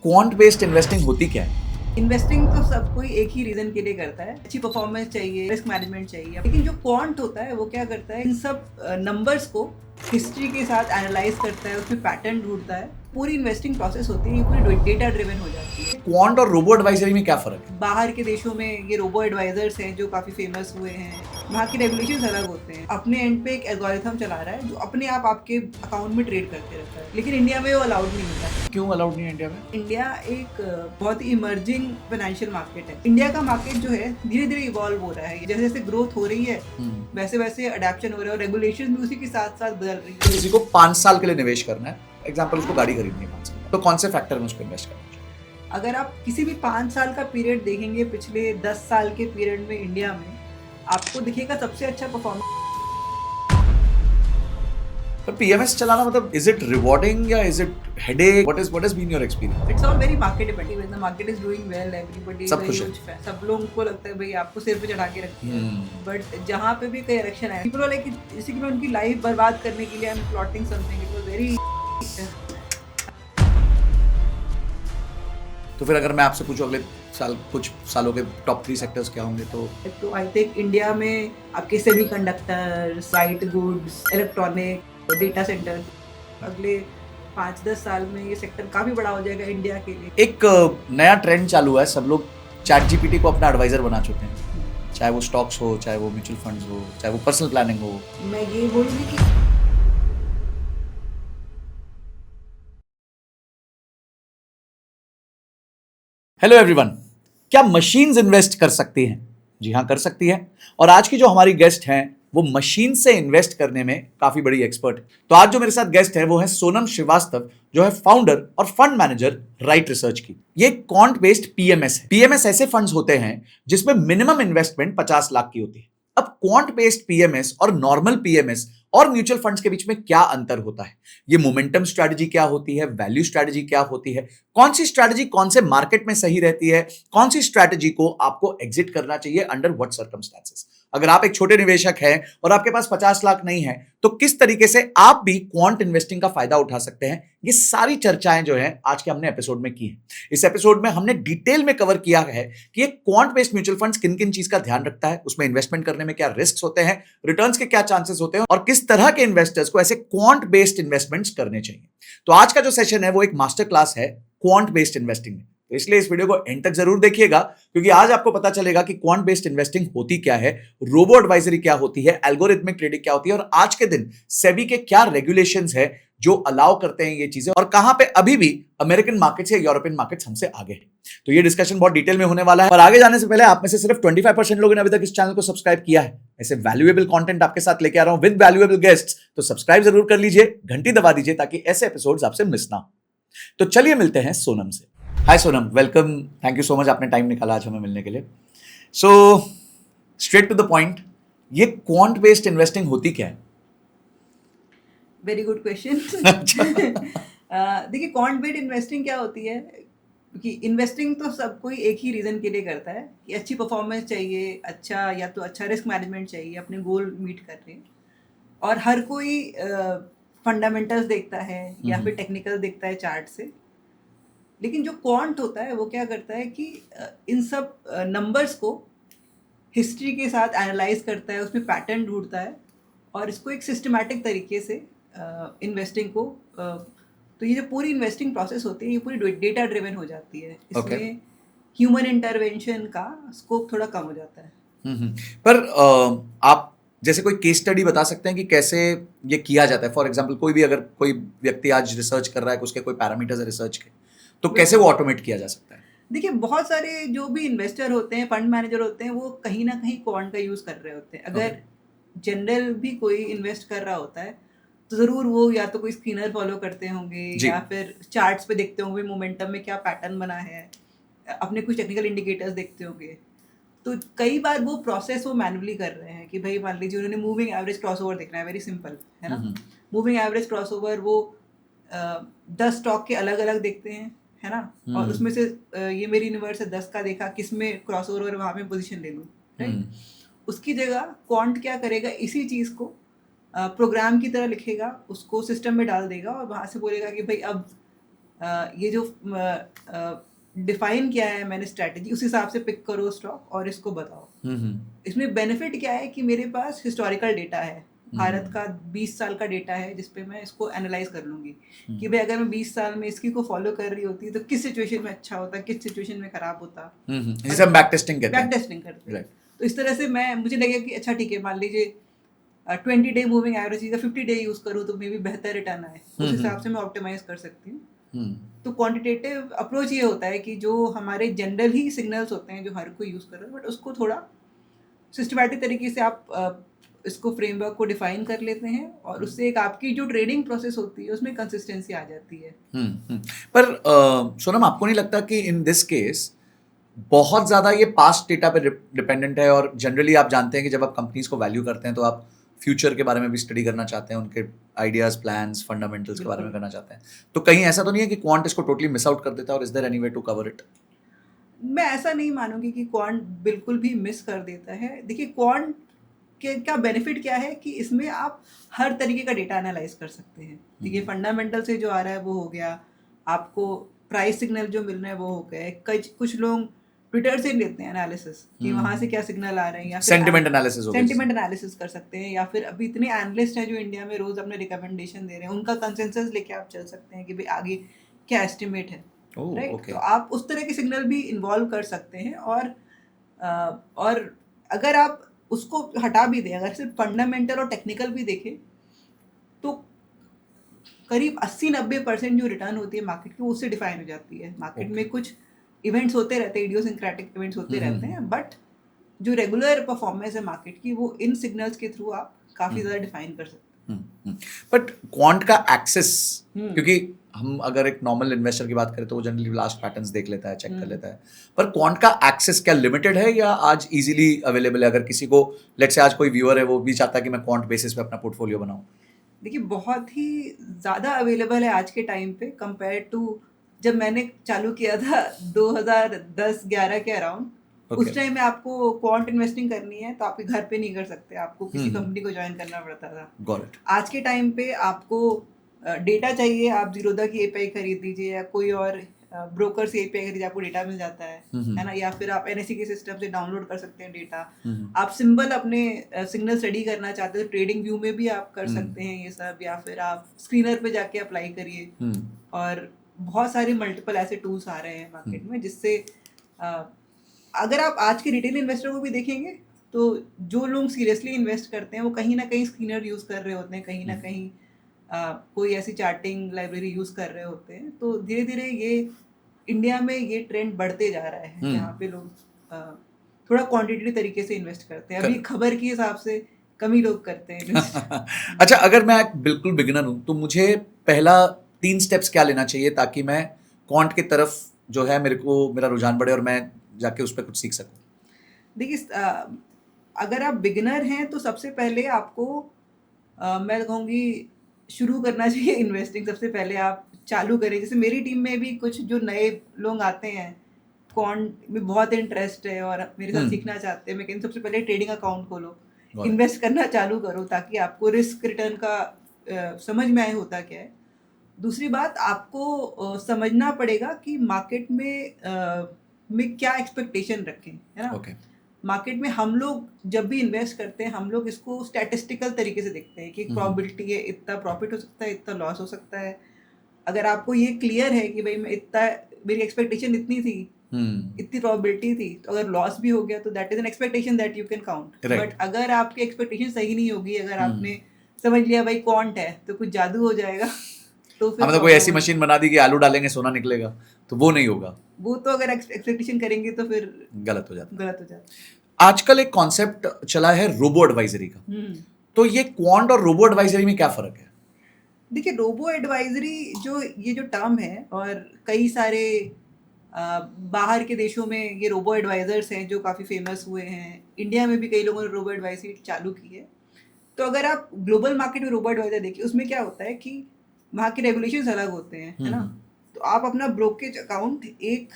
Quant based investing होती क्या है? इन्वेस्टिंग तो सब कोई एक ही रीजन के लिए करता है, अच्छी परफॉर्मेंस चाहिए, रिस्क मैनेजमेंट चाहिए। लेकिन जो क्वांट होता है वो क्या करता है, इन सब नंबर्स को हिस्ट्री के साथ एनालाइज करता है, उसमें पैटर्न ढूंढता है। पूरी इन्वेस्टिंग प्रोसेस होती है, ये पूरी डेटा ड्रिवन हो जाती है। क्वांट और रोबो एडवाइजरी में क्या फर्क है? बाहर के देशों में ये रोबो एडवाइजर्स हैं जो काफ़ी फेमस हुए हैं। वहाँ के रेगुलेशंस अलग होते हैं। अपने एंड पे एक एल्गोरिथम चला रहा है जो अपने आप आपके अकाउंट में ट्रेड करते रहता है, लेकिन इंडिया में वो अलाउड नहीं होता। क्यों अलाउड नहीं है इंडिया में? इंडिया एक बहुत ही इमर्जिंग फाइनेंशियल मार्केट है। इंडिया का मार्केट जो है धीरे धीरे इवॉल्व हो रहा है। जैसे जैसे ग्रोथ हो रही है वैसे वैसे अडेप्शन हो रहा है और रेगुलेशन भी उसी के साथ साथ बदल रही है। किसी को 5 साल के लिए निवेश करना है, एग्जाम्पल उसको गाड़ी खरीदनी है 5 साल, तो कौन से फैक्टर में उसको इन्वेस्ट करना चाहिए? अगर आप किसी भी 5 साल का पीरियड देखेंगे पिछले 10 साल के पीरियड में इंडिया में, आपको दिखेगा सबसे अच्छा परफॉर्मेंस। तो पीएमएस चलाना मतलब इज इट रिवॉर्डिंग या is it headache? What has been your experience? It's all very market dependent. When the market is doing well, everybody सब खुश है। सब लोगों को लगता है भाई आपको सिर पे चढ़ा के रखती है। बट जहाँ पे भी कोई इलेक्शन है, पीपल आर लाइक जैसे कि मैं उनकी लाइफ बर्बाद करने के लिए I am plotting something. It was very. तो फिर अगर मैं आपसे पूछूं अगले साल कुछ सालों के टॉप 3 सेक्टर्स क्या होंगे तो आई थिंक इंडिया में आपके semiconductor, site goods, electronic, data centre, अगले 5-10 साल में ये सेक्टर काफी बड़ा हो जाएगा इंडिया के लिए। एक नया ट्रेंड चालू हुआ है, सब लोग चैट जीपीटी को अपना एडवाइजर बना चुके हैं, चाहे वो स्टॉक्स हो, चाहे वो म्यूचुअल फंड्स हो, चाहे वो पर्सनल प्लानिंग हो। मैं ये बोलूँगी कि हेलो एवरीवन, क्या मशीन्स इन्वेस्ट कर सकती हैं? जी हाँ, कर सकती है। और आज की जो हमारी गेस्ट हैं वो मशीन से इन्वेस्ट करने में काफी बड़ी एक्सपर्ट है। तो आज जो मेरे साथ गेस्ट है वो है सोनम श्रीवास्तव, जो है फाउंडर और फंड मैनेजर राइट रिसर्च की। ये क्वांट बेस्ड पीएमएस है। पीएमएस ऐसे फंड्स होते हैं जिसमें मिनिमम इन्वेस्टमेंट 50 लाख की होती है। अब क्वांट बेस्ड पीएमएस और नॉर्मल पीएमएस और म्यूचुअल फंड्स के बीच में क्या अंतर होता है, ये मोमेंटम स्ट्रैटेजी क्या होती है, वैल्यू स्ट्रैटेजी क्या होती है, कौन सी स्ट्रैटेजी कौन से मार्केट में सही रहती है, कौन सी स्ट्रैटेजी को आपको एग्जिट करना चाहिए अंडर व्हाट सर्कमस्टेंसेस। अगर आप एक छोटे निवेशक हैं और आपके पास 50 लाख नहीं है तो किस तरीके से आप भी क्वांट इन्वेस्टिंग का फायदा उठा सकते हैं, ये सारी चर्चाएं जो है आज के हमने एपिसोड में की है। इस एपिसोड में हमने डिटेल में कवर किया है कि ये क्वांट बेस्ड म्यूचुअल फंड्स किन किन चीज का ध्यान रखता है, उसमें इन्वेस्टमेंट करने में क्या रिस्क होते हैं, रिटर्न्स के क्या चांसेस होते हैं और किस तरह के इन्वेस्टर्स को ऐसे क्वांट बेस्ड इन्वेस्टमेंट्स करने चाहिए। तो आज का जो सेशन है वो एक मास्टर क्लास है क्वांट बेस्ड इन्वेस्टिंग में, तो इसलिए इस वीडियो को एंड तक जरूर देखिएगा, क्योंकि आज आपको पता चलेगा कि क्वांट बेस्ड इन्वेस्टिंग होती क्या है, रोबो एडवाइजरी क्या होती है, एल्गोरिथमिक ट्रेडिंग क्या होती है और आज के दिन सेबी के क्या रेगुलेशंस है जो अलाउ करते हैं ये चीजें, और कहां पे अभी भी अमेरिकन मार्केट्स या यूरोपियन मार्केट्स हमसे आगे हैं। तो ये डिस्कशन बहुत डिटेल में होने वाला है। और आगे जाने से पहले आप में से सिर्फ 25% लोगों ने अभी तक इस चैनल को सब्सक्राइब किया है। ऐसे वैल्यूएबल कंटेंट आपके साथ लेके आ रहा हूं विद वैल्यूएबल गेस्ट्स, तो सब्सक्राइब जरूर कर लीजिए, घंटी दबा दीजिए ताकि ऐसे एपिसोड्स आपसे मिस ना हो। तो चलिए मिलते हैं सोनम से। Hi Sonam, welcome, thank you so much, आपने टाइम निकाला आज हमें मिलने के लिए। So straight to the point, ये क्वांट बेस्ड इन्वेस्टिंग होती क्या है? Very good question. देखिए, क्वांट बेस्ड इन्वेस्टिंग क्या होती है कि इन्वेस्टिंग तो सब कोई एक ही रीज़न के लिए करता है कि अच्छी परफॉर्मेंस चाहिए, अच्छा या तो अच्छा रिस्क मैनेजमेंट चाहिए, अपने गोल मीट कर रहे हैं। और हर कोई फंडामेंटल्स देखता है या फिर टेक्निकल देखता है चार्ट से। लेकिन जो क्वांट होता है वो क्या करता है कि इन सब नंबर्स को हिस्ट्री के साथ एनालाइज करता है, उसमें पैटर्न ढूंढता है और इसको एक सिस्टमैटिक तरीके से इन्वेस्टिंग को तो ये जो पूरी इन्वेस्टिंग प्रोसेस होती है ये पूरी डेटा ड्रिवन हो जाती है। इसमें ह्यूमन इंटरवेंशन का स्कोप थोड़ा कम हो जाता है। पर आप जैसे कोई केस स्टडी बता सकते हैं कि कैसे ये किया जाता है? फॉर एग्जांपल कोई भी अगर कोई व्यक्ति आज रिसर्च कर रहा है, उसके कोई पैरामीटर्स है रिसर्च के, तो कैसे वो ऑटोमेट किया जा सकता है? देखिए, बहुत सारे जो भी इन्वेस्टर होते हैं, फंड मैनेजर होते हैं, वो कहीं ना कहीं क्वांट का यूज़ कर रहे होते हैं। अगर जनरल भी कोई इन्वेस्ट कर रहा होता है तो ज़रूर वो या तो कोई स्क्रीनर फॉलो करते होंगे या फिर चार्ट्स पे देखते होंगे मोमेंटम में क्या पैटर्न बना है, अपने कुछ टेक्निकल इंडिकेटर्स देखते होंगे। तो कई बार वो प्रोसेस वो मैनुअली कर रहे हैं कि भाई मान लीजिए उन्होंने मूविंग एवरेज क्रॉसओवर देखना है, वेरी सिंपल है ना। मूविंग एवरेज क्रॉसओवर वो 10 स्टॉक के अलग अलग देखते हैं, है ना। और उसमें से ये मेरी यूनिवर्स है 10 का देखा, किस में क्रॉसओवर वहाँ में पोजीशन ले लूँ, राइट। उसकी जगह क्वांट क्या करेगा, इसी चीज़ को प्रोग्राम की तरह लिखेगा, उसको सिस्टम में डाल देगा और वहाँ से बोलेगा कि भाई अब ये जो डिफाइन किया है मैंने स्ट्रैटेजी, उस हिसाब से पिक करो स्टॉक और इसको बताओ। इसमें बेनिफिट क्या है कि मेरे पास हिस्टोरिकल डेटा है, भारत का 20 साल का डेटा है, जिसपे मैं इसको एनालाइज कर लूंगी कि भाई अगर मैं 20 साल में इसकी को फॉलो कर रही होती तो किस सिचुएशन में अच्छा होता, किस सिचुएशन में खराब होता। जिसे हम बैक टेस्टिंग कहते हैं। बैक टेस्टिंग करते हैं। तो इस तरह से मैं, मुझे लगेगा कि अच्छा ठीक है, मान लीजिए 20 डे मूविंग एवरेज या 50 डे यूज करूँ तो मे बी बेहतर रिटर्न आए, उस हिसाब से मैं ऑप्टिमाइज कर सकती हूँ। तो क्वांटिटेटिव अप्रोच ये होता है कि जो हमारे जनरल ही सिग्नल्स होते हैं जो हर कोई यूज कर रहा है, बट उसको थोड़ा सिस्टमैटिक तरीके से आप इसको फ्रेमवर्क को डिफाइन कर लेते हैं और उससे एक आपकी जो ट्रेडिंग प्रोसेस होती है उसमें कंसिस्टेंसी आ जाती है। पर सोनम, आपको नहीं लगता कि इन दिस केस बहुत ज्यादा ये पास्ट डेटा पे डिपेंडेंट है, और जनरली आप जानते हैं कि जब आप कंपनीज को वैल्यू करते हैं तो आप फ्यूचर के बारे में भी स्टडी करना चाहते हैं, उनके आइडियाज, प्लान्स, फंडामेंटल्स के बारे में करना चाहते हैं, तो कहीं ऐसा तो नहीं है कि क्वांट इसको टोटली मिस आउट कर देता है, और is there any way to cover it? मैं ऐसा नहीं मानूंगी कि क्वांट बिल्कुल भी मिस कर देता है। देखिए क्वांट के क्या बेनिफिट क्या है कि इसमें आप हर तरीके का डेटा एनालाइज कर सकते हैं। देखिए फंडामेंटल से जो आ रहा है वो हो गया, आपको प्राइस सिग्नल जो मिल रहे हैं वो हो गए, कुछ लोग ट्विटर से लेते हैं एनालिसिस कि वहां से क्या सिग्नल आ रहे हैं, या फिर सेंटिमेंट एनालिसिस हो गया। सेंटिमेंट एनालिसिस कर सकते हैं, या फिर अभी इतने एनालिस्ट हैं जो इंडिया में रोज अपने रिकमेंडेशन दे रहे हैं, उनका कंसेंसस लेके आप चल सकते हैं कि भाई आगे क्या एस्टिमेट है, राइट। तो आप उस तरह के सिग्नल भी इन्वॉल्व कर सकते हैं। और अगर आप उसको हटा भी दें, अगर सिर्फ फंडामेंटल और टेक्निकल भी देखें, तो करीब 80-90% जो रिटर्न होती है मार्केट की, वो उससे डिफाइन हो जाती है। मार्केट में कुछ इवेंट्स होते रहते हैं, इडियोसिंक्रेटिक इवेंट्स होते रहते हैं, बट जो रेगुलर परफॉर्मेंस है मार्केट की, वो इन सिग्नल्स के थ्रू आप काफी ज्यादा डिफाइन कर सकते हैं। बट क्वांट का एक्सेस, क्योंकि हम अगर एक नॉर्मल इन्वेस्टर की बात करें तो वो जनरली लास्ट पैटर्न्स देख लेता है, चेक कर लेता है, पर क्वांट का एक्सेस क्या लिमिटेड है या आज इजीली अवेलेबल है? अगर किसी को, लेट्स से आज कोई व्यूअर है, वो भी चाहता है कि मैं क्वांट बेसिस पे अपना पोर्टफोलियो बनाऊं। देखिए बहुत ही ज़्यादा अवेलेबल है आज के टाइम पे, कंपेयर टू जब मैंने चालू किया था 2010-11 के अराउंड। उस टाइम में आपको क्वांट इन्वेस्टिंग करनी है तो आपके घर पे नहीं कर सकते, आपको किसी कंपनी को ज्वाइन करना पड़ता था। Got it. आज के टाइम पे आपको डेटा चाहिए, आप जीरोधा की एपीआई खरीद लीजिए या कोई और ब्रोकर से एपीआई खरीदिए, आपको डेटा मिल जाता है ना। या फिर आप एनएससी के सिस्टम से डाउनलोड कर सकते हैं डेटा। आप सिंबल अपने सिग्नल स्टडी करना चाहते हो, ट्रेडिंग व्यू में भी आप कर सकते हैं ये सब, या फिर आप स्क्रीनर पे जाके अप्लाई करिए। और बहुत सारे मल्टीपल ऐसे टूल्स आ रहे हैं मार्केट में, जिससे अगर आप आज के रिटेल इन्वेस्टर को भी देखेंगे तो जो लोग सीरियसली इन्वेस्ट करते हैं वो कहीं ना कहीं स्क्रीनर यूज़ कर रहे होते हैं, कहीं ना कहीं कोई ऐसी चार्टिंग लाइब्रेरी यूज़ कर रहे होते हैं। तो धीरे धीरे ये इंडिया में ये ट्रेंड बढ़ते जा रहा है, जहाँ पे लोग थोड़ा क्वांटिटेटिव तरीके से इन्वेस्ट करते हैं। अभी खबर के हिसाब से कम ही लोग करते हैं। अच्छा, अगर मैं बिल्कुल बिगिनर हूँ तो मुझे पहला 3 स्टेप्स क्या लेना चाहिए ताकि मैं क्वांट की तरफ जो है मेरा रुझान बढ़े और मैं जाके उस पर कुछ सीख सकूं? देखिए अगर आप बिगिनर हैं तो सबसे पहले आपको मैं कहूँगी शुरू करना चाहिए इन्वेस्टिंग। सबसे पहले आप चालू करें, जैसे मेरी टीम में भी कुछ जो नए लोग आते हैं, क्वांट में बहुत इंटरेस्ट है और मेरे साथ सीखना चाहते हैं, मैं कहती सबसे पहले ट्रेडिंग अकाउंट खोलो, इन्वेस्ट करना चालू करो, ताकि आपको रिस्क रिटर्न का समझ में आए होता क्या है। दूसरी बात, आपको समझना पड़ेगा कि मार्केट में क्या एक्सपेक्टेशन रखें, है ना। मार्केट में हम लोग जब भी इन्वेस्ट करते हैं, हम लोग इसको स्टैटिस्टिकल तरीके से देखते हैं कि प्रोबेबिलिटी है, इतना प्रॉफिट हो सकता है, इतना लॉस हो सकता है। अगर आपको ये क्लियर है कि भाई मैं इतना, मेरी एक्सपेक्टेशन इतनी थी, इतनी प्रोबेबिलिटी थी, तो अगर लॉस भी हो गया तो that is an expectation that you can count. But अगर आपकी एक्सपेक्टेशन सही नहीं होगी, अगर आपने समझ लिया भाई क्वांट है तो कुछ जादू हो जाएगा, तो फिर मतलब कोई ऐसी मशीन बना दी कि आलू डालेंगे सोना निकलेगा, तो वो नहीं होगा। वो तो अगर एक्सपेक्टेशन करेंगे तो फिर गलत हो जाता। आजकल एक कॉन्सेप्ट चला है रोबो एडवाइजरी का, तो ये क्वांट और रोबो एडवाइजरी में क्या फर्क है? देखिए रोबो एडवाइजरी ये जो टर्म है, और कई सारे बाहर के देशों में ये रोबो एडवाइजर्स हैं जो काफ़ी फेमस हुए हैं। इंडिया में भी कई लोगों ने रोबो एडवाइजरी चालू की है। तो अगर आप ग्लोबल मार्केट में रोबो एडवाइजर देखिए, उसमें क्या होता है कि वहाँ के रेगुलेशंस अलग होते हैं, है ना। तो आप अपना ब्रोकेज अकाउंट एक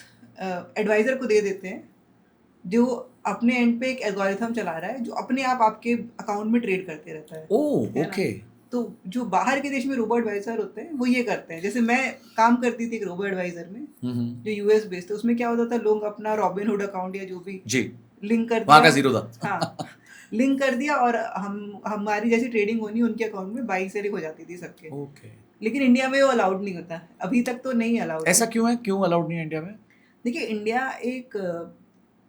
एडवाइजर को दे देते हैं जो अपने एंड पे एक एल्गोरिथम चला रहा है, जो अपने आप आपके अकाउंट में ट्रेड करते रहता है। Oh okay. तो जो बाहर के देश में रोबो एडवाइजर होते हैं वो ये करते हैं। जैसे मैं काम करती थी एक रोबो एडवाइजर में जो यूएस बेस्ड था, उसमें क्या होता था, लोग अपना रॉबिनहुड अकाउंट या जो भी जी लिंक कर वहाँ दिया, का जीरो था। हाँ लिंक कर दिया, और हमारी जैसी ट्रेडिंग होनी उनके अकाउंट में बाई सेलिंग हो जाती थी सबके। ओके, लेकिन इंडिया में वो अलाउड नहीं होता, अभी तक तो नहीं अलाउड ऐसा है। क्यों है, क्यों अलाउड नहीं है इंडिया में? देखिए इंडिया एक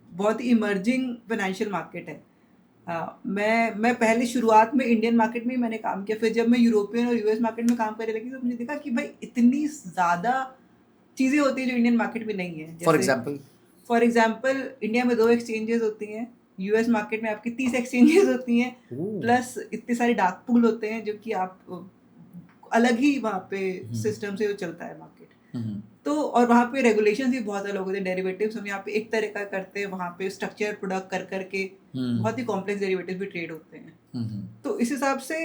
बहुत ही इमर्जिंग फाइनेंशियल मार्केट है। मैं पहले शुरुआत में इंडियन मार्केट में ही मैंने काम किया, फिर जब मैं यूरोपियन और यूएस मार्केट में काम करने लगी तो मुझे देखा कि भाई इतनी ज़्यादा चीज़ें होती है जो इंडियन मार्केट में नहीं है। फॉर जैसे एग्जाम्पल? फॉर एग्जांपल इंडिया में 2 एक्सचेंजेस होती हैं, यूएस मार्केट में आपकी 30 एक्सचेंजेस होती हैं, प्लस इतने सारे डार्क पूल होते हैं जो कि आप अलग ही वहाँ पे सिस्टम से चलता है मार्केट। तो और वहाँ पे रेगुलेशन भी बहुत अलग होते हैं। डेरिवेटिव्स हम यहाँ पे एक तरह का करते हैं, वहाँ पे स्ट्रक्चर प्रोडक्ट कर करके बहुत ही कॉम्प्लेक्स डेरिवेटिव भी ट्रेड होते हैं। तो इस हिसाब से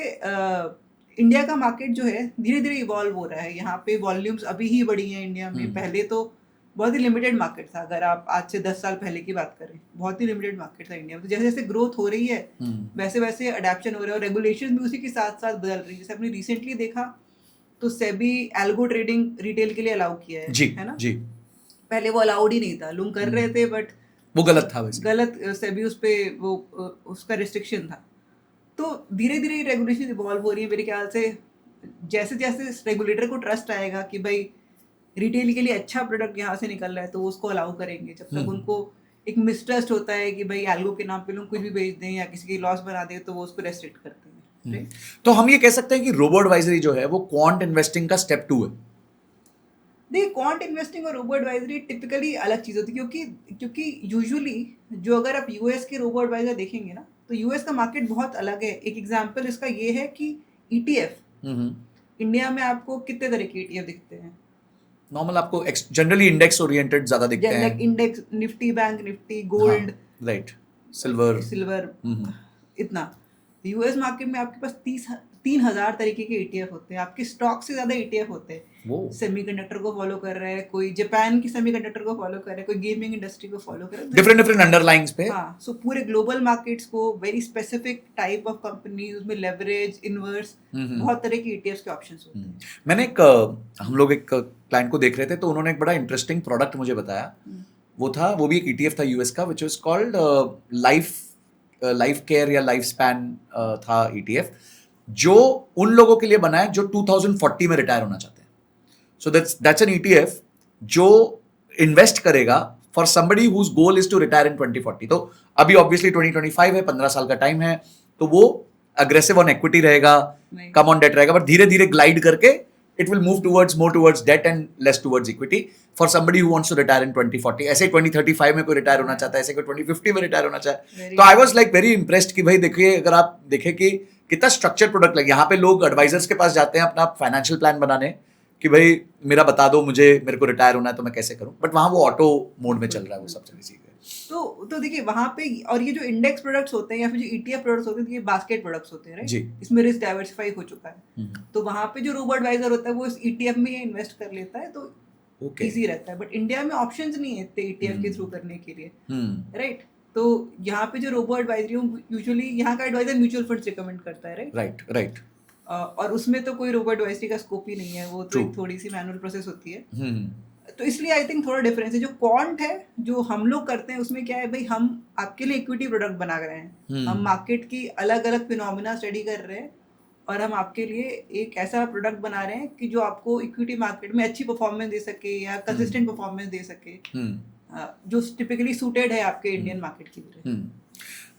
इंडिया का मार्केट जो है धीरे धीरे इवॉल्व हो रहा है। यहाँ पे वॉल्यूम्स अभी ही बढ़ी हैं इंडिया में, पहले तो बहुत ही लिमिटेड मार्केट था। अगर आप आज से 10 साल पहले की बात करें, बहुत ही लिमिटेड मार्केट था इंडिया में। तो जैसे जैसे ग्रोथ हो रही है वैसे वैसे अडेप्शन हो रहा है, और रेगुलेशन भी उसी के साथ साथ बदल रही है। जैसे आपने रिसेंटली देखा तो सेबी एल्गो ट्रेडिंग रिटेल के लिए अलाउ किया है, जी, है ना? जी। पहले वो अलाउड ही नहीं था, लोग कर रहे थे बट वो गलत था वैसे। गलत, सेबी उस पे वो उसका रिस्ट्रिक्शन था। तो धीरे धीरे रेगुलेशन इवॉल्व हो रही है मेरे ख्याल से। जैसे जैसे रेगुलेटर को ट्रस्ट आएगा कि भाई रिटेल के लिए अच्छा प्रोडक्ट यहाँ से निकल रहा है तो वो उसको अलाउ करेंगे। जब तक उनको एक मिसट्रस्ट होता है कि भाई एल्गो के नाम पे लोग कुछ भी बेच दें या किसी की लॉस बना दें तो वो उसको रेस्ट्रिक्ट करते हैं। तो हम ये कह सकते हैं कि रोबो एडवाइजरी जो है वो क्वांट इन्वेस्टिंग का स्टेप 2 है। देखिए क्वांट इन्वेस्टिंग और रोबो एडवाइजरी टिपिकली अलग चीज़ होती है, क्योंकि यूजुअली जो अगर आप यूएस के रोबो एडवाइजर देखेंगे ना तो यूएस का मार्केट बहुत अलग है। एक एग्जांपल इसका ये है कि ईटीएफ, इंडिया में आपको कितने तरह के ईटीएफ दिखते हैं? नॉर्मल आपको जनरली इंडेक्स ओरिएंटेड ज्यादा दिखते हैं, like index, Nifty, bank Nifty, gold, right, silver. Silver, इतना। यूएस मार्केट में आपके पास 3,000 तरीके के ईटीएफ होते हैं। आपके स्टॉक से ज्यादा ईटीएफ होते हैं। सेमीकंडक्टर को फॉलो कर रहा है कोई, जापान की सेमीकंडक्टर को फॉलो कर रहा है कोई, गेमिंग इंडस्ट्री को फॉलो कर रहा है, डिफरेंट डिफरेंट अंडरलाइंग्स पे। हाँ, सो पूरे ग्लोबल मार्केट्स को very specific type of companies, उसमें लेवरेज, इन्वर्स, बहुत तरह के ईटीएफ्स के ऑप्शंस होते हैं। मैंने हम लोग एक क्लाइंट को देख रहे थे तो उन्होंने एक बड़ा इंटरेस्टिंग प्रोडक्ट मुझे बताया। वो भी एक ईटीएफ था यूएस का, which was called life care या लाइफ स्पैन था ईटीएफ, जो उन लोगों के लिए बना है जो 2040 में रिटायर होना चाहते हैं। सो दैट्स एन ईटीएफ जो इन्वेस्ट करेगा for somebody whose goal is to retire in 2040। तो अभी ऑब्वियसली 2025 है, 15 साल का टाइम है, तो वो अग्रेसिव ऑन इक्विटी रहेगा, कम ऑन डेट रहेगा, बट धीरे धीरे ग्लाइड करके it will move towards more towards debt and less towards equity for somebody who wants to retire in 2040। ऐसे 2035 में कोई रिटायर होना चाहता है, ऐसे कोई 2050 में रिटायर होना चाहता है। तो I was like very impressed कि भाई देखिए, अगर आप देखें कि कितना स्ट्रक्चर प्रोडक्ट लगे। यहाँ पे लोग एडवाइजर्स के पास जाते हैं अपना फाइनेंशियल प्लान बनाने कि भाई मेरा बता दो, मेरे को रिटायर होना है तो मैं कैसे करूं, बट वहाँ वो ऑटो मोड में चल रहा है वो सब चीजें। तो देखिए वहाँ पे, और ये जो इंडेक्स प्रोडक्ट्स होते हैं या फिर जो ईटीएफ प्रोडक्ट्स होते हैं, ये बास्केट प्रोडक्ट्स होते हैं, राइट? इसमें रिस्क डाइवर्सिफाई हो चुका है। तो वहाँ पे जो रोबो एडवाइजर होता है वो इस ईटीएफ में इन्वेस्ट कर लेता है, तो इजी रहता है। बट इंडिया में ऑप्शंस नहीं है इतने ईटीएफ के थ्रू करने के लिए, राइट? तो यहाँ पे जो रोबो एडवाइजरी यूजुअली यहाँ का एडवाइजर म्यूचुअल फंड्स रिकमेंड करता है, राइट? राइट। और उसमें तो कोई रोबो एडवाइजरी का स्कोप ही नहीं है, वो तो एक थोड़ी सी मैनुअल प्रोसेस होती है। तो इसलिए आई थिंक थोड़ा डिफरेंस है। जो क्वांट है जो हम लोग करते हैं उसमें क्या है भाई, हम आपके लिए इक्विटी प्रोडक्ट बना रहे हैं, हम मार्केट की अलग अलग फिनोमिना स्टडी कर रहे हैं और हम आपके लिए एक ऐसा प्रोडक्ट बना रहे हैं कि जो आपको इक्विटी मार्केट में अच्छी परफॉर्मेंस दे सके या कंसिस्टेंट परफॉर्मेंस दे सके, जो टिपिकली सूटेड है आपके इंडियन मार्केट के लिए।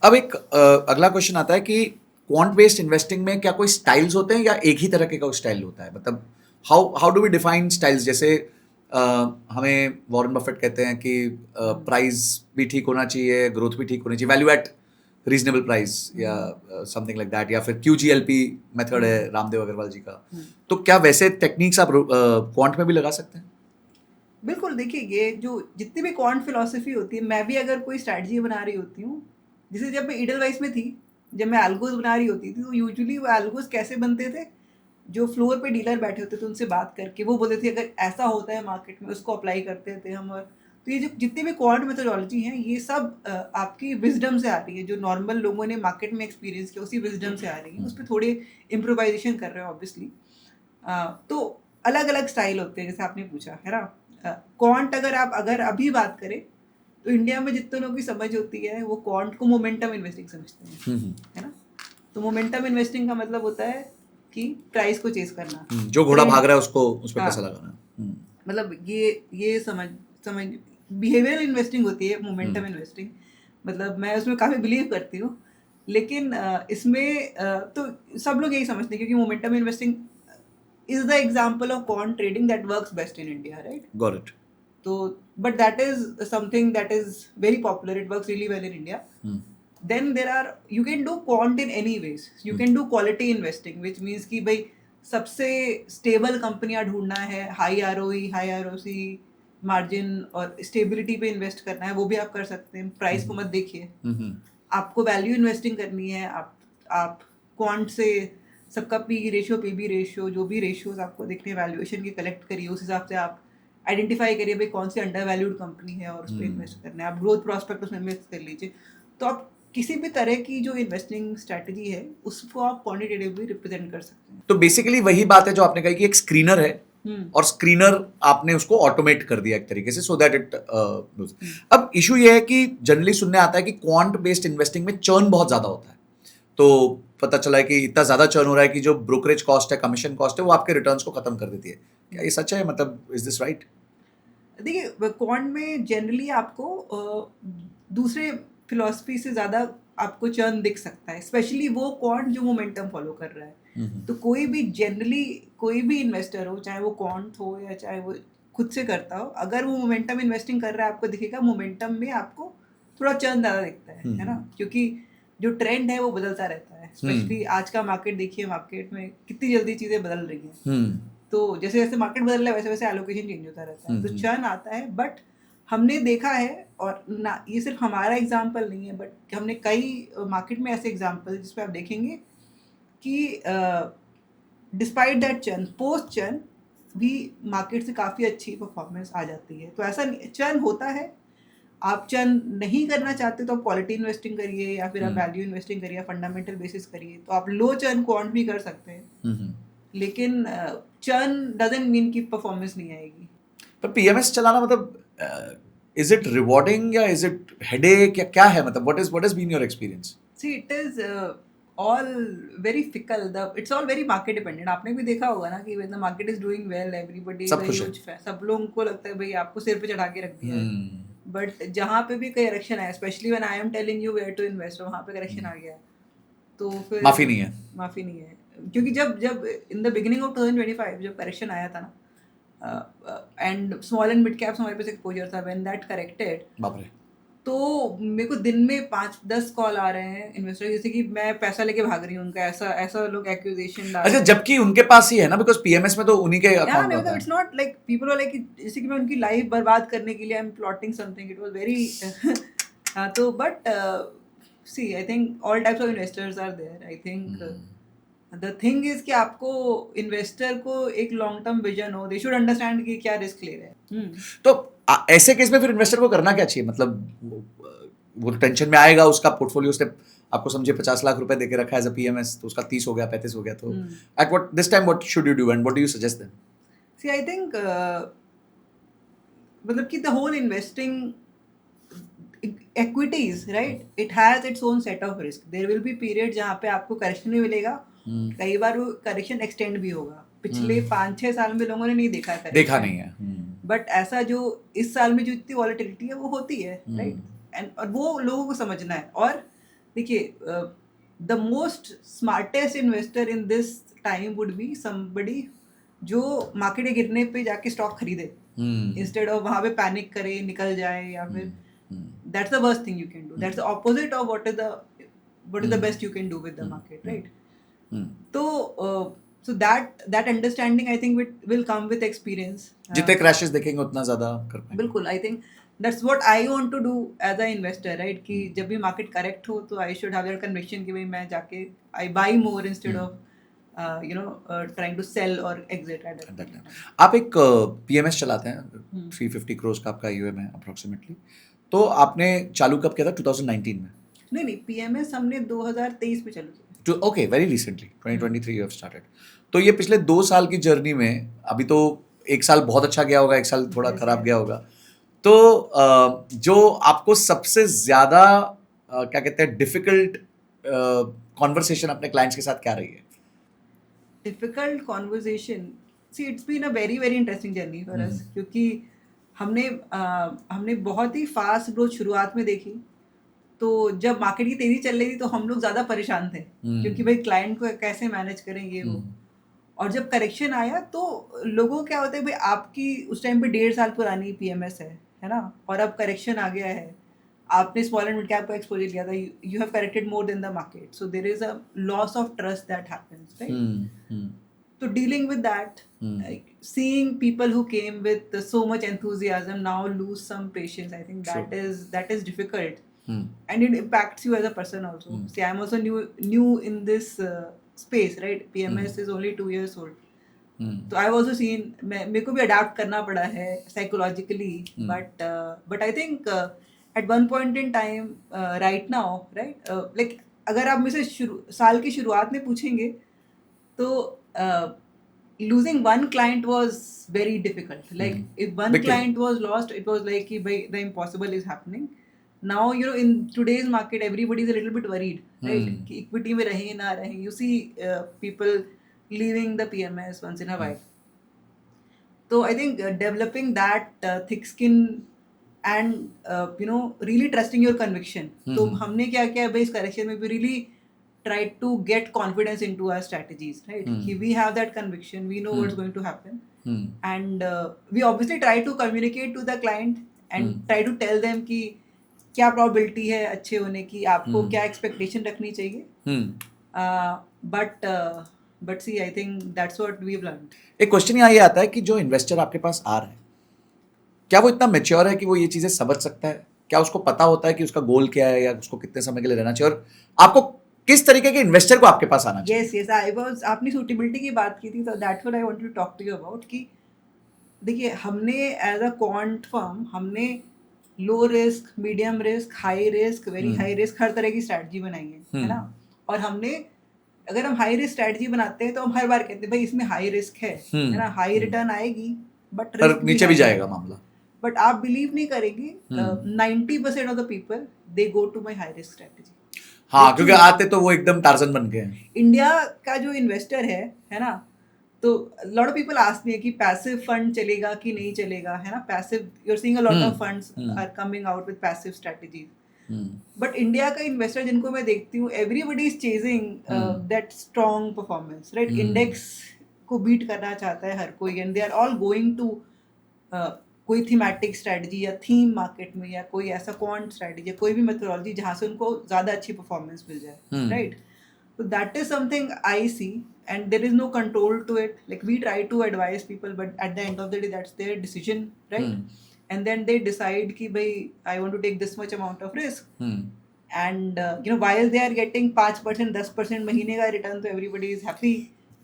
अब एक अगला क्वेश्चन आता है कि क्वांट बेस्ड इन्वेस्टिंग में क्या कोई स्टाइल्स होते हैं या एक ही तरह का स्टाइल होता है? मतलब how do we define styles? जैसे हमें वॉरेन बफेट कहते हैं कि प्राइस भी ठीक होना चाहिए, ग्रोथ भी ठीक होनी चाहिए, वैल्यू एट रीजनेबल प्राइस या समथिंग लाइक दैट, या फिर QGLP मेथड है रामदेव अग्रवाल जी का। तो क्या वैसे टेक्निक्स आप क्वांट में भी लगा सकते हैं? बिल्कुल। देखिए ये जो जितनी भी क्वांट फिलॉसफी होती है, मैं भी अगर कोई स्ट्रैटेजी बना रही होती हूँ, जैसे जब मैं ईडलवाइस में थी, जब मैं एल्गोस बना रही होती थी, तो यूजुअली वो एल्गोस कैसे बनते थे, जो फ्लोर पे डीलर बैठे होते थे उनसे बात करके वो बोलते थे अगर ऐसा होता है मार्केट में, उसको अप्लाई करते थे हम। और तो ये जो जितनी भी क्वांट मेथोडोलॉजी हैं ये सब आपकी विजडम से आ रही है, जो नॉर्मल लोगों ने मार्केट में एक्सपीरियंस किया उसी विजडम से आ रही है, उस पर थोड़े इम्प्रोवाइजेशन कर रहे हैं ऑब्वियसली। तो अलग अलग स्टाइल होते हैं, जैसे आपने पूछा है ना। क्वांट अगर अभी बात करें तो इंडिया में जितने लोगों की समझ होती है वो क्वांट को मोमेंटम इन्वेस्टिंग समझते हैं, है ना। तो मोमेंटम इन्वेस्टिंग का मतलब होता है कि प्राइस को चेस करना, जो घोड़ा भाग रहा है उसको उस पर हाँ। पैसा लगाना। मतलब ये समझ बिहेवियरल इन्वेस्टिंग होती है मोमेंटम इन्वेस्टिंग। मतलब मैं उसमें काफ़ी बिलीव करती हूँ, लेकिन इसमें तो सब लोग यही समझते हैं, क्योंकि momentum investing is the example of quant trading that works best in India, right. Got it. तो but that is something that is very popular, it works really well in India. Then there are, you can do quant in any ways. You can do quality investing, which means कि भाई सबसे stable कंपनियां ढूंढना है, high ROE high ROC margin और stability पे invest करना है, वो भी आप कर सकते हैं। प्राइस को मत देखिए। आपको वैल्यू इन्वेस्टिंग करनी है, आप क्वांट से सबका P ratio P B ratio जो भी रेशियोज आपको देखने वैल्यूएशन की कलेक्ट करिए, उस हिसाब से आप आइडेंटिफाई करिए भाई कौन सी अंडर वैल्यूड कंपनी है और उस पर इन्वेस्ट करना है। आप ग्रोथ प्रॉस्पेक्ट उसमें इन्वेस्ट कर लीजिए। तो आप किसी भी तरह की जो इन्वेस्टिंग स्ट्रैटेजी है उसको आप क्वांटिटेटिवली रिप्रेजेंट कर सकते हैं। तो बेसिकली वही बात है जो आपने कही कि एक स्क्रीनर है और स्क्रीनर आपने उसको ऑटोमेट कर दिया एक तरीके से, सो दैट इट। अब इशू ये है कि जनरली सुनने आता है कि क्वांट बेस्ड इन्वेस्टिंग में चर्न बहुत ज्यादा होता है। तो पता चला है कि इतना ज्यादा चर्न हो रहा है कि जो ब्रोकरेज कॉस्ट है, कमीशन कॉस्ट है, वो आपके रिटर्न्स को खत्म कर देती है। क्या ये सच है? मतलब इज दिस राइट? देखिए क्वांट में जनरली आपको दूसरे फिलॉसफी से ज़्यादा आपको चर्न दिख सकता है, स्पेशली वो क्वांट जो मोमेंटम फॉलो कर रहा है। तो कोई भी जनरली कोई भी इन्वेस्टर हो, चाहे वो क्वांट हो या चाहे वो खुद से करता हो, अगर वो मोमेंटम इन्वेस्टिंग कर रहा है आपको दिखेगा मोमेंटम में आपको थोड़ा चर्न ज़्यादा दिखता है ना। क्योंकि जो ट्रेंड है वो बदलता रहता है, स्पेशली आज का मार्केट देखिए, मार्केट में कितनी जल्दी चीज़ें बदल रही हैं। तो जैसे जैसे मार्केट बदल रहा है वैसे वैसे एलोकेशन चेंज होता रहता है, तो चर्न आता है। बट हमने देखा है, और ना ये सिर्फ हमारा एग्जाम्पल नहीं है, बट हमने कई मार्केट में ऐसे एग्जाम्पल जिसपे आप देखेंगे कि despite that churn, post churn भी मार्केट से काफ़ी अच्छी परफॉर्मेंस आ जाती है। तो ऐसा चर्न होता है। आप चर्न नहीं करना चाहते तो आप क्वालिटी इन्वेस्टिंग करिए, या फिर आप वैल्यू इन्वेस्टिंग करिए, फंडामेंटल बेसिस करिए। तो आप लो चर्न क्वांट भी कर सकते हैं, लेकिन चर्न डजंट मीन कि परफॉर्मेंस नहीं आएगी। पर पीएमएस चलाना मतलब इज इट रिवॉर्डिंग या इज इट हेडेक या क्या है? मतलब what has been your experience? See it is all very fickle, it's all very market dependent. आपने भी देखा होगा ना कि when the market is doing well everybody is a huge fan, सब लोगों को लगता है भाई आपको सिर पे चढ़ा के रख दिया है। बट जहाँ पे भी करेक्शन आया, specially when I am telling you where to invest, वहाँ पे करेक्शन आ गया तो फिर माफी नहीं है। माफी नहीं है, क्योंकि जब इन द बिगिनिंग ऑफ 2025 जब करेक्शन आया था ना, and small and mid caps हमारे पास एक्सपोजर था, व्हेन दैट करेक्टेड, बाप रे, तो मेरे को दिन में 5-10 कॉल आ रहे हैं इन्वेस्टर, जैसे कि मैं पैसा लेके भाग रही हूँ उनका, ऐसा लोग एक्यूजेशन डाल। अच्छा, जबकि उनके पास ही है ना, बिकॉज पीएमएस में तो उन्हीं के अकाउंट होता है। It's not like people are like, जैसे कि मैं उनकी लाइफ बर्बाद करने के लिए I am plotting something, it was very हाँ। तो but see I think all types of investors are there. I think the thing is कि आपको इन्वेस्टर को एक लॉन्ग टर्म विजन हो, दे शुड अंडरस्टैंड कि क्या रिस्क ले रहे हैं। तो ऐसे केस में फिर इन्वेस्टर को करना क्या चाहिए? मतलब वो टेंशन में आएगा, उसका पोर्टफोलियो उसने आपको समझे 50 लाख रुपए देके रखा है एज अ पीएमएस, तो उसका 30 हो गया, 35 हो गया, तो at what this time what should you do and what do you suggest them? See I think मतलब कि the whole investing equities, right, it has its own set of risk. There will be period जहाँ पे आपको correction भी मिलेगा, कई बार वो correction extend भी होगा। पिछले 5-6 साल में लोगों ने नहीं देखा है, देखा नहीं है। बट ऐसा जो इस साल में जो इतनी वॉलेटिलिटी है वो होती है, राइट। एंड और वो लोगों को समझना है। और देखिए the most smartest investor in this time would be somebody जो मार्केट गिरने पे जाके स्टॉक खरीदे, इंस्टेड ऑफ वहाँ पे पैनिक करे, निकल जाए, या फिर that's the worst thing you can do. That's the opposite of what is the best you can do with the market, right? So that understanding I think will come with experience. जितने crashes देखेंगे उतना ज़्यादा कर पाएंगे। बिल्कुल, I think that's what I want to do as an investor, right? कि जब भी market correct हो तो I should have that conviction कि भाई मैं जाके I buy more instead of trying to sell or exit at at that that point in time. time. आप एक पीएमएस चलाते हैं 350 करोड़ का आपका यूएम है अप्रोक्सीमेटली, तो आपने चालू कब किया था? 2019 में? नहीं पीएमएस हमने 2023 में चालू किया। Okay, very recently 2023 you have started. तो ये पिछले 2 साल की जर्नी में, अभी तो 1 साल बहुत अच्छा गया होगा, 1 साल थोड़ा Yes, खराब yes. गया होगा, तो जो आपको सबसे ज़्यादा क्या कहते हैं डिफिकल्ट कॉन्वर्सेशन अपने क्लाइंट्स के साथ क्या रही है? Difficult conversation, see it's been a very very interesting journey for us, क्योंकि हमने बहुत ही फास्ट ग्रोथ शुरुआत में देखी। तो जब मार्केट की तेजी चल रही थी तो हम लोग ज़्यादा परेशान थे, क्योंकि भाई क्लाइंट को कैसे मैनेज करेंगे वो। और जब करेक्शन आया तो लोगों को क्या होता है, भाई आपकी उस टाइम पे 1.5 साल पुरानी पीएमएस है ना, और अब करेक्शन आ गया है, आपने स्मॉल एंड मिड कैप को एक्सपोजर लिया था, you have corrected more than the market, so there is a loss of trust that happens, right? So dealing with that, like seeing people who came with so much enthusiasm now lose some patience, I think that is difficult, and it impacts you as a person also. See, I'm also new in this space, right? PMS is only 2 years old. So I've also seen मेरे को भी adapt करना पड़ा है psychologically, but I think at one point in time, right now, right, like अगर आप मुझसे साल की शुरुआत में पूछेंगे तो losing one client was very difficult. Like if one Big client was lost, it was like कि भाई the impossible is happening. Now in today's market everybody is a little bit worried, right? कि equity में रहे ना रहे. You see people leaving the PMS once in a while. So I think developing that thick skin and really trusting your conviction. तो हमने क्या किया भाई इस correction में भी really try to get confidence into our strategies, right? We have that conviction, we know what's going to happen, and we obviously try to communicate to the client and try to tell them कि क्या probability है अच्छे होने की, आपको क्या expectation रखनी चाहिए, but see, I think that's what we've learned. एक क्वेश्चन यहाँ ये आता है कि जो इन्वेस्टर आपके पास आ रहा है, क्या वो इतना मैच्योर है कि वो ये चीजें समझ सकता है? क्या उसको पता होता है कि उसका गोल क्या है या उसको कितने समय के लिए रहना चाहिए, और आपको किस तरीके के इन्वेस्टर को आपके पास आना चाहिए? Yes, आपने suitability की बात की थी, तो that's what I want to talk to you about कि देखिए हमने एज अ क्वांट फर्म हमने low risk, medium risk, high risk, very high risk, हर तरह की स्ट्रैटेजी बनाई है ना। और हमने अगर हम हाई रिस्क स्ट्रैटेजी बनाते हैं तो हम हर बार कहते हैं भाई इसमें हाई रिस्क है ना, हाई रिटर्न आएगी बट रिस्क नीचे भी जाएगा मामला। बट आप बिलीव नहीं करेंगे, 90% of the people they go to my high risk strategy. हाँ, क्योंकि आते तो वो एकदम टार्जन बन गए हैं। इंडिया का जो इन्वेस्टर है ना, तो lot of people ask me कि पैसिव फंड चलेगा कि नहीं चलेगा, है ना। Passive, you are seeing a lot of funds are coming out with passive strategies, but India का इन्वेस्टर जिनको मैं देखती हूँ, everybody is chasing that strong performance, right. Index को बीट करना चाहता है हर कोई, and they are all going to कोई थीमेटिक स्ट्रेटजी या थीम मार्केट में, या कोई ऐसा क्वांट स्ट्रेटजी या कोई भी मेथोडोलॉजी जहाँ से उनको ज़्यादा अच्छी परफॉर्मेंस मिल जाए, right. So that is something I see, and there is no control to it. Like we try to advise people, but at the end of the day, that's their decision, right? And then they decide कि भाई I want to take this much amount of risk, and while they are getting 5%, 10% महीने का return, तो everybody is happy.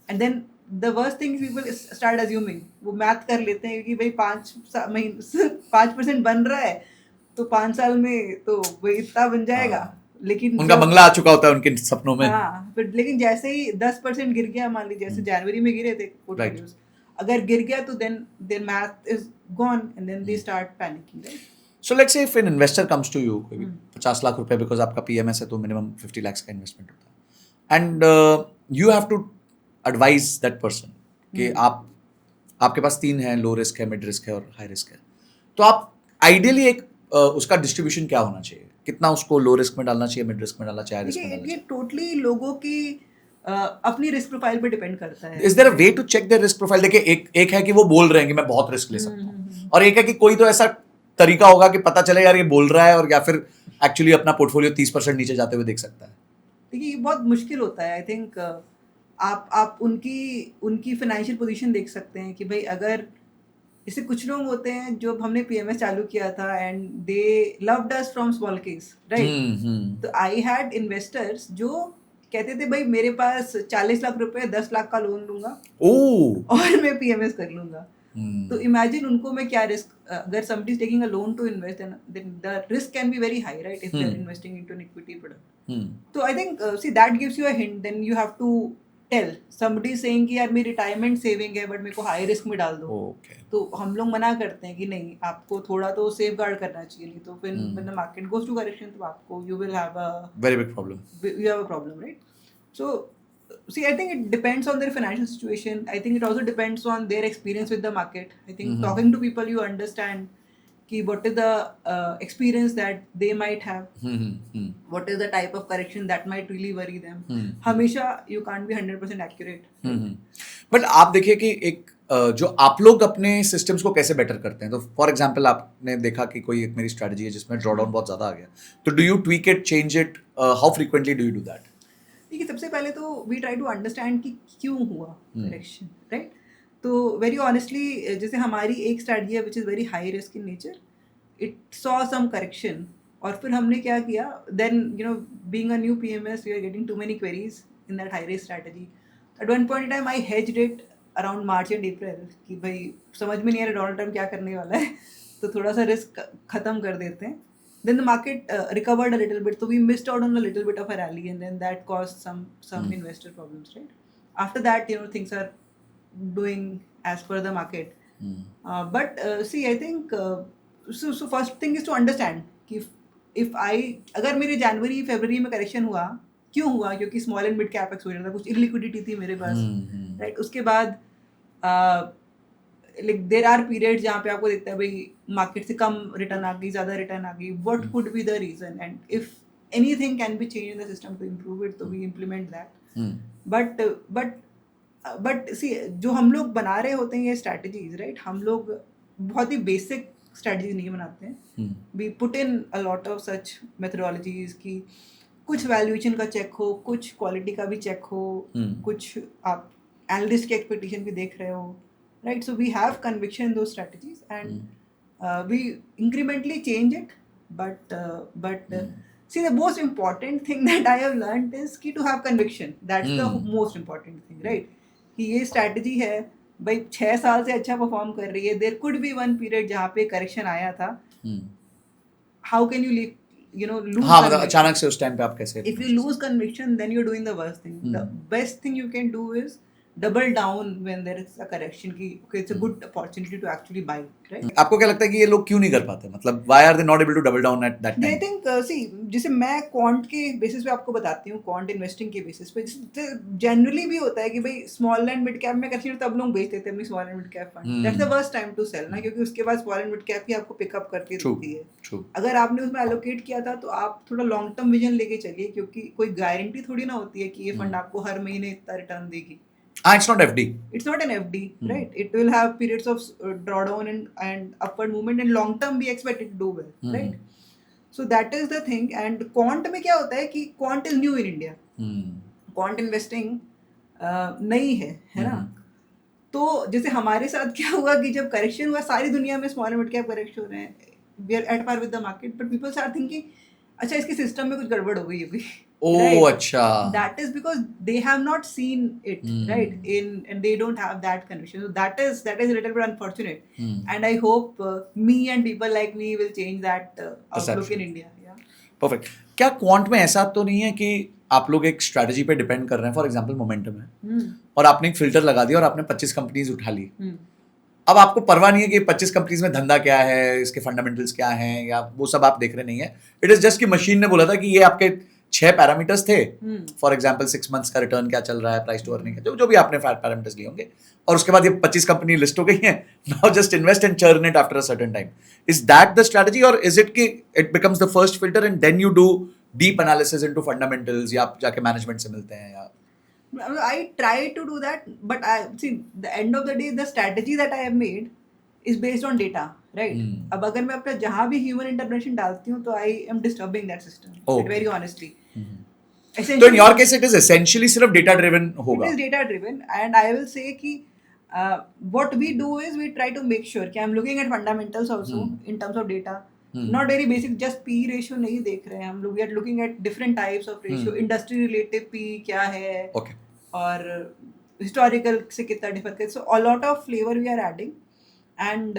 And then the worst thing is people start assuming, वो math कर लेते हैं कि भाई 5% बन रहा है, तो 5 साल में तो वही इतना बन जाएगा। लेकिन उनका बंगला आ चुका होता है उनके सपनों में। हाँ, फिर लेकिन जैसे ही 10% गिर गया, मान लीजिए जैसे जनवरी में गिरे थे पोर्टफोलियोज, अगर गिर गया तो then their math is gone and then they start panicking, right? So let's say if an investor comes to you, 50 lakh रुपए, बिकॉज आपका पीएमएस है तो मिनिमम 50 लाख का इन्वेस्टमेंट होता है, and you have to advise that person कि आपके पास 3 है, लो रिस्क है, मिड रिस्क है और हाई रिस्क है, तो आप आइडियली एक उसका डिस्ट्रीब्यूशन क्या होना चाहिए? कितना उसको लो रिस्क में डालना चाहिए, मिड रिस्क में डालना चाहिए, हाई रिस्क में डालना चाहिए? ये टोटली लोगों की अपनी रिस्क प्रोफाइल पे डिपेंड करता है। Is there a way to check their risk profile? देखिए, एक है कि वो बोल रहे हैं कि मैं बहुत रिस्क ले सकता हूँ, और एक है कि कोई तो ऐसा तरीका होगा कि पता चले यार ये बोल रहा है, और या फिर एक्चुअली अपना पोर्टफोलियो 30% नीचे जाते हुए देख सकता है। देखिए ये बहुत मुश्किल होता है। आई थिंक आप उनकी फाइनेंशियल पोजीशन देख सकते हैं कि भाई अगर इससे कुछ लोग होते हैं जो हमने पीएमएस चालू किया था and they loved us from small case, right. तो आई हैड इन्वेस्टर्स जो कहते थे भाई मेरे पास 40 लाख रुपए 10 लाख का लोन लूंगा ओह और मैं पीएमएस कर लूंगा. तो इमेजिन उनको मैं क्या रिस्क, अगर somebody is taking a loan to invest, then the risk can be very high, right, if they're investing into an equity product. So I think see that gives you a hint. Then you have to tell somebody is saying कि यार मेरी retirement saving है but मेरे को high risk में डाल दो. Okay तो हम लोग मना करते हैं कि नहीं, आपको थोड़ा तो सेफ गार्ड करना चाहिए, नहीं तो फिर when the market goes to correction तो आपको you will have a very big problem you have a problem, right? So see, I think it depends on their financial situation. I think it also depends on their experience with the market. I think talking to people, you understand ki what is the experience that they might have, what is the type of correction that might really worry them. हमेशा you can't be 100% accurate. But आप देखिए कि एक जो आप लोग अपने systems को कैसे बेटर करते हैं. तो फॉर एग्जांपल आपने देखा कि कोई एक मेरी स्ट्रेटजी है जिसमें ड्रॉडाउन बहुत ज़्यादा आ गया, तो do you tweak it, change it, how frequently do you do that? देखिए, सबसे पहले तो वी ट्राई टू अंडरस्टैंड कि क्यों हुआ करेक्शन, राइट? तो वेरी ऑनेस्टली जैसे हमारी एक स्ट्रैटेजी है which is very high risk in nature, it saw some correction और फिर हमने क्या किया, then you know being a new PMS we are getting too many queries in that high risk strategy. At one point in time I hedged it around March and April कि भाई समझ में नहीं आ रहा डोनाल्ड ट्रम्प क्या करने वाला है, तो थोड़ा सा रिस्क ख़त्म कर देते हैं. Then the market recovered a little bit, so we missed out on a little bit of a rally, and then that caused some investor problems, right? After that, you know, things are doing as per the market. But see, I think so first thing is to understand कि if I अगर मेरे जनवरी फरवरी में correction हुआ, क्यों हुआ? क्योंकि small and mid cap exposure था, कुछ इलिक्विडिटी थी मेरे पास, राइट? उसके बाद like there are periods जहाँ पे आपको दिखता है भाई मार्केट से कम रिटर्न आ गई, ज़्यादा रिटर्न आ गई. What could be the reason? And if anything can be changed in the system to improve it, तो we implement that. But see, जो हम लोग बना रहे होते हैं ये strategies, right? हम लोग बहुत ही basic strategies नहीं बनाते हैं. We put in a lot of such methodologies कि कुछ valuation का check हो, कुछ quality का भी check हो, कुछ आप analyst की expectation भी देख रहे हो. Right, so we have conviction in those strategies, and we incrementally change it. But see, the most important thing that I have learned is कि to have conviction. That's the most important thing, right? कि ये strategy है भाई 6 साल से अच्छा perform कर रही है. There could be one period जहाँ पे correction आया था. How can you lose हाँ, मतलब conviction? अचानक से उस टाइम पे आप कैसे? If you lose conviction, then you're doing the worst thing. The best thing you can do is double down when there is a correction की okay, it's a good opportunity to actually buy, right? आपको क्या लगता है कि ये लोग क्यों नहीं कर पाते? मतलब why are they not able to double down at that time? I think see, जैसे मैं quant के basis पे आपको बताती हूँ, quant investing के basis पे generally भी होता है कि भाई small and mid cap में correction तब लोग बेच देते हैं अपनी small and mid cap fund. That's the worst time to sell ना, क्योंकि उसके बाद small and mid cap ही आपको pick up करती रहती है. अगर आपने उसमें allocate किया था तो आप थोड़ा long term vision लेके चलिए, क्योंकि कोई guarantee थोड़ी ना होती है कि ये fund आपको हर महीने इतना return देगी. It's not FD. It's not an FD, right? It will have periods of drawdown and upward movement, and long term we expect it to do well, right? So that is the thing. And quant में क्या होता है कि quant is new in India. Quant investing नहीं है ना? तो जैसे हमारे साथ क्या हुआ कि जब करेक्शन हुआ, सारी दुनिया में small and mid cap correction हो रहे हैं, we are at par with the market, but people start thinking अच्छा इसके सिस्टम में कुछ गड़बड़ हो गई होगी. Oh, अच्छा. That is because they have not seen it, right? And they don't have that conviction. So that is a little bit unfortunate. And I hope me and people like me will change that outlook in India. Yeah. Perfect. क्या quant में ऐसा तो नहीं है कि आप लोग एक स्ट्रैटेजी पे डिपेंड कर रहे हैं, फॉर एग्जांपल मोमेंटम है और आपने एक फिल्टर लगा दिया और आपने 25 कंपनीज उठा ली. अब आपको परवाह नहीं है कि 25 कंपनीज में धंधा क्या है, इसके फंडामेंटल्स क्या हैं, या वो सब आप देख रहे नहीं है. इट इज जस्ट कि मशीन ने बोला था कि ये आपके 6 पैरामीटर्स थे. फॉर एग्जांपल 6 मंथ्स का रिटर्न क्या चल रहा है, प्राइस टू अर्निंग का, जो भी आपने पैरामीटर्स लिए होंगे, और उसके बाद ये 25 कंपनी लिस्ट हो गई हैं. Now just invest and churn it after a certain time. Is that the strategy, और इज इट कि it becomes the first filter and then you do deep analysis into fundamentals, या आप जाके management से मिलते हैं? या I try to do that, but I see the end of the day the strategy that I have made is based on data, right? अब अगर मैं अपना जहाँ भी human intervention डालती हूँ तो I am disturbing that system, very honestly. तो in your case it is essentially सिर्फ data driven होगा. It is data driven, and I will say कि what we do is we try to make sure कि I'm looking at fundamentals also in terms of data. Not very basic, just P ratio नहीं देख रहे हैं हम लोग, we are looking at different types of ratio, industry related P क्या है, okay और हिस्टोरिकल से कितना डिफर करे, so a lot of flavour we are adding, and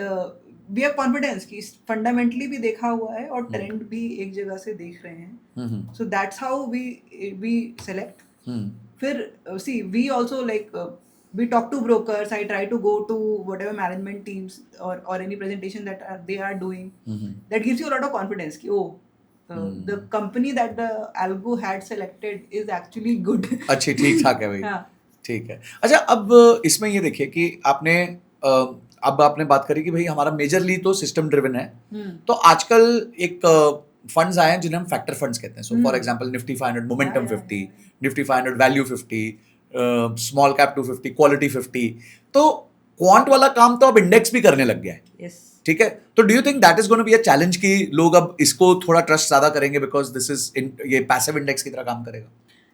we have confidence कि फंडामेंटली भी देखा हुआ है और ट्रेंड भी एक जगह से देख रहे हैं, so that's how we select. फिर see we also like we talk to brokers, I try to go to whatever management teams or any presentation that they are doing, that gives you a lot of confidence ki the company that the algo had selected is actually good. अच्छी ठीक ठाक है भाई. हाँ. ठीक है. अच्छा, अब इसमें ये देखिए कि आपने अब आपने बात करी कि भाई हमारा मेजरली तो सिस्टम ड्रिवन है, तो आजकल एक फंड्स आए हैं जिन्हें हम फैक्टर फंड्स कहते हैं. So for example Nifty 500 momentum 50, Nifty 500 value 50, small cap 250, quality 50. तो क्वांट वाला काम तो अब इंडेक्स भी करने लग गया है. Yes. ठीक है, तो do you think that is gonna be a challenge कि लोग अब इसको थोड़ा ट्रस्ट ज्यादा करेंगे बिकॉज दिस इज ये पैसिव इंडेक्स की तरह काम करेगा?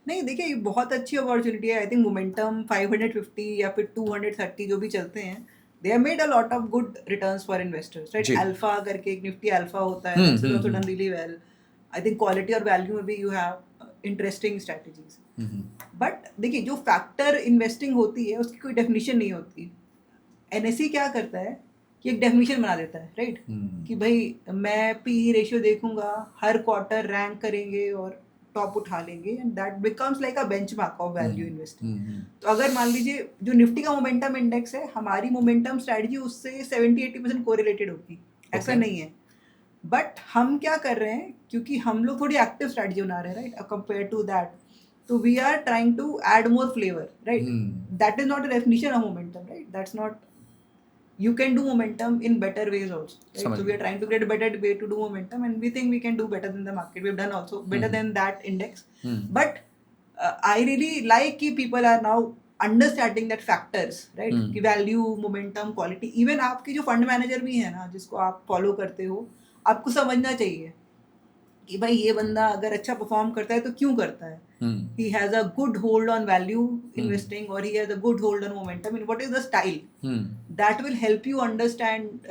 नहीं, देखिए ये बहुत अच्छी अपॉर्चुनिटी है. आई थिंक मोमेंटम 550 या फिर 230 जो भी चलते हैं, they have made a lot of good returns for investors, right. Alpha करके एक निफ्टी अल्फा होता है, that's also done really well. I think quality और वैल्यू में भी you have interesting strategies. But देखिए जो फैक्टर इन्वेस्टिंग होती है उसकी कोई डेफिनेशन नहीं होती. एनएसई क्या करता है कि एक डेफिनेशन बना देता है, राइट, कि भाई मैं पी रेशियो देखूंगा, हर क्वार्टर रैंक करेंगे और टॉप उठा लेंगे, and that becomes like a benchmark of value investing. तो अगर मान लीजिए जो निफ्टी का मोमेंटम इंडेक्स है, हमारी मोमेंटम स्ट्रैटेजी उससे 70-80% कोरिलेटेड होगी, ऐसा नहीं है. बट हम क्या कर रहे हैं, क्योंकि हम लोग थोड़ी एक्टिव स्ट्रैटेजी बना रहे हैं, right, compare to that, so we are trying to add more flavor, right. That is not a definition of momentum, right. That's not, you can do momentum in better ways also, right. So we are trying to create a better way to do momentum, and we think we can do better than the market. We've done also better than that index. But I really like कि people are now understanding that factors, right, कि value, momentum, quality. Even आपके जो fund manager भी है ना, जिसको आप follow करते हो, आपको समझना चाहिए कि भाई ये बंदा अगर अच्छा परफॉर्म करता है तो क्यों करता है. He has a good hold on value investing, or he has a good hold on momentum, and what is the style that will help you understand